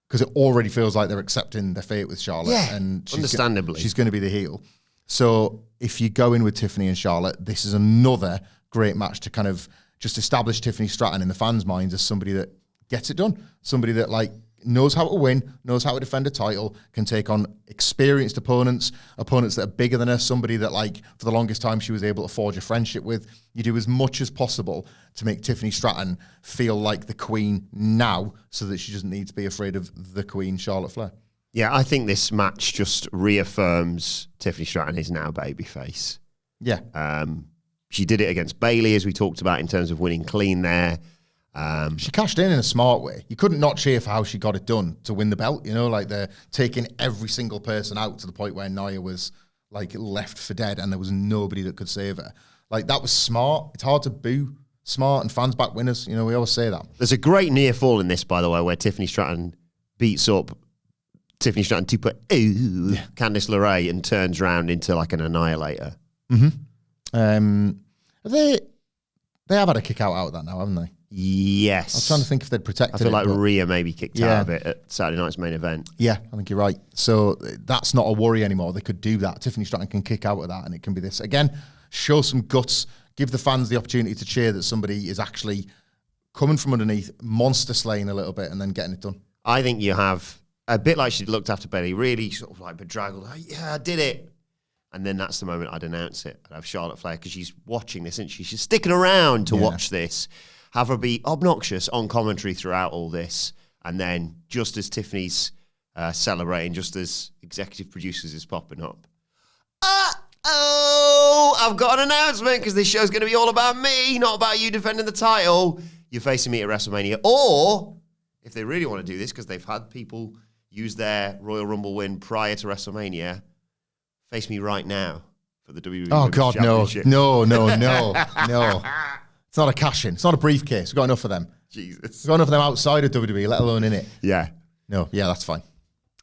Because it already feels like they're accepting their fate with Charlotte. Yeah, and understandably. She's going to be the heel. So if you go in with Tiffany and Charlotte, this is another great match to kind of just establish Tiffany Stratton in the fans' minds as somebody that gets it done. Somebody that knows how to win, knows how to defend a title, can take on experienced opponents that are bigger than her, somebody that for the longest time she was able to forge a friendship with. You do as much as possible to make Tiffany Stratton feel like the queen now, so that she doesn't need to be afraid of the queen, Charlotte Flair. Yeah, I think this match just reaffirms Tiffany Stratton is now babyface. Yeah. She did it against Bayley, as we talked about, in terms of winning clean there. She cashed in a smart way. You couldn't not cheer for how she got it done to win the belt. They're taking every single person out to the point where Nia was left for dead and there was nobody that could save her. That was smart. It's hard to boo smart and fans back winners. You know, we always say that. There's a great near fall in this, by the way, where Tiffany Stratton beats up Tiffany Stratton 2.0 Candice LeRae and turns around into like an annihilator. They have had a kick out of that now, haven't they? Yes. I was trying to think if they'd protected I feel it, like but- Rhea maybe kicked out of it at Saturday night's main event. Yeah, I think you're right. So that's not a worry anymore. They could do that. Tiffany Stratton can kick out of that, and it can be this. Again, show some guts. Give the fans the opportunity to cheer that somebody is actually coming from underneath, monster slaying a little bit, and then getting it done. I think you have, a bit like she looked after Bayley, really sort of like bedraggled, like, yeah, I did it. And then that's the moment I'd announce it. I'd have Charlotte Flair, because she's watching this, and she's sticking around to watch this. Have her be obnoxious on commentary throughout all this. And then just as Tiffany's celebrating, just as executive producers is popping up, I've got an announcement, because this show's going to be all about me, not about you defending the title. You're facing me at WrestleMania. Or, if they really want to do this, because they've had people use their Royal Rumble win prior to WrestleMania, face me right now for the WWE Oh, Women's God, no. Championship. No. It's not a cash-in. It's not a briefcase. We've got enough of them. Jesus. We've got enough of them outside of WWE, let alone in it. Yeah. No, yeah, that's fine.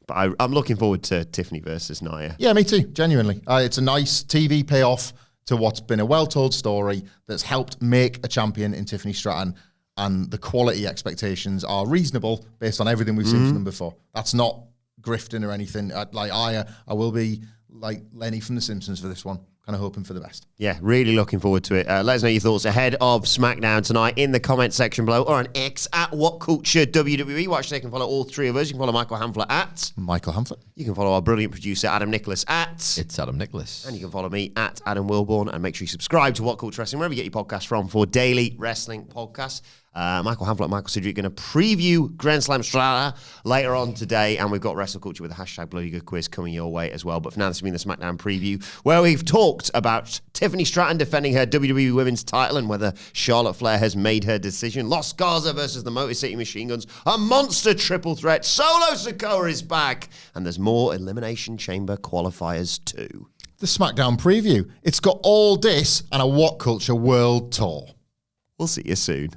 But I'm looking forward to Tiffany versus Nia. Yeah, me too, genuinely. It's a nice TV payoff to what's been a well-told story that's helped make a champion in Tiffany Stratton, and the quality expectations are reasonable based on everything we've seen from them before. That's not grifting or anything. I will be like Lenny from The Simpsons for this one. Kind of hoping for the best. Yeah, really looking forward to it. Let us know your thoughts ahead of SmackDown tonight in the comment section below, or on X at WhatCulture WWE. Watch, they can follow all three of us. You can follow Michael Hamflett at Michael Hamflett. You can follow our brilliant producer Adam Nicholas at It's Adam Nicholas. And you can follow me at Adam Wilbourn. And make sure you subscribe to WhatCulture Wrestling, wherever you get your podcasts from, for daily wrestling podcasts. Michael Hamflett, Michael Sidgwick going to preview Grand Slam Strata later on today, and we've got Wrestle Culture with a hashtag Bloody Good Quiz coming your way as well. But for now, this has been the SmackDown preview, where we've talked about Tiffany Stratton defending her WWE Women's title and whether Charlotte Flair has made her decision. Lost Garza versus the Motor City Machine Guns, a monster triple threat. Solo Sikoa is back, and there's more Elimination Chamber qualifiers too. The SmackDown preview. It's got all this and a WhatCulture World Tour. We'll see you soon.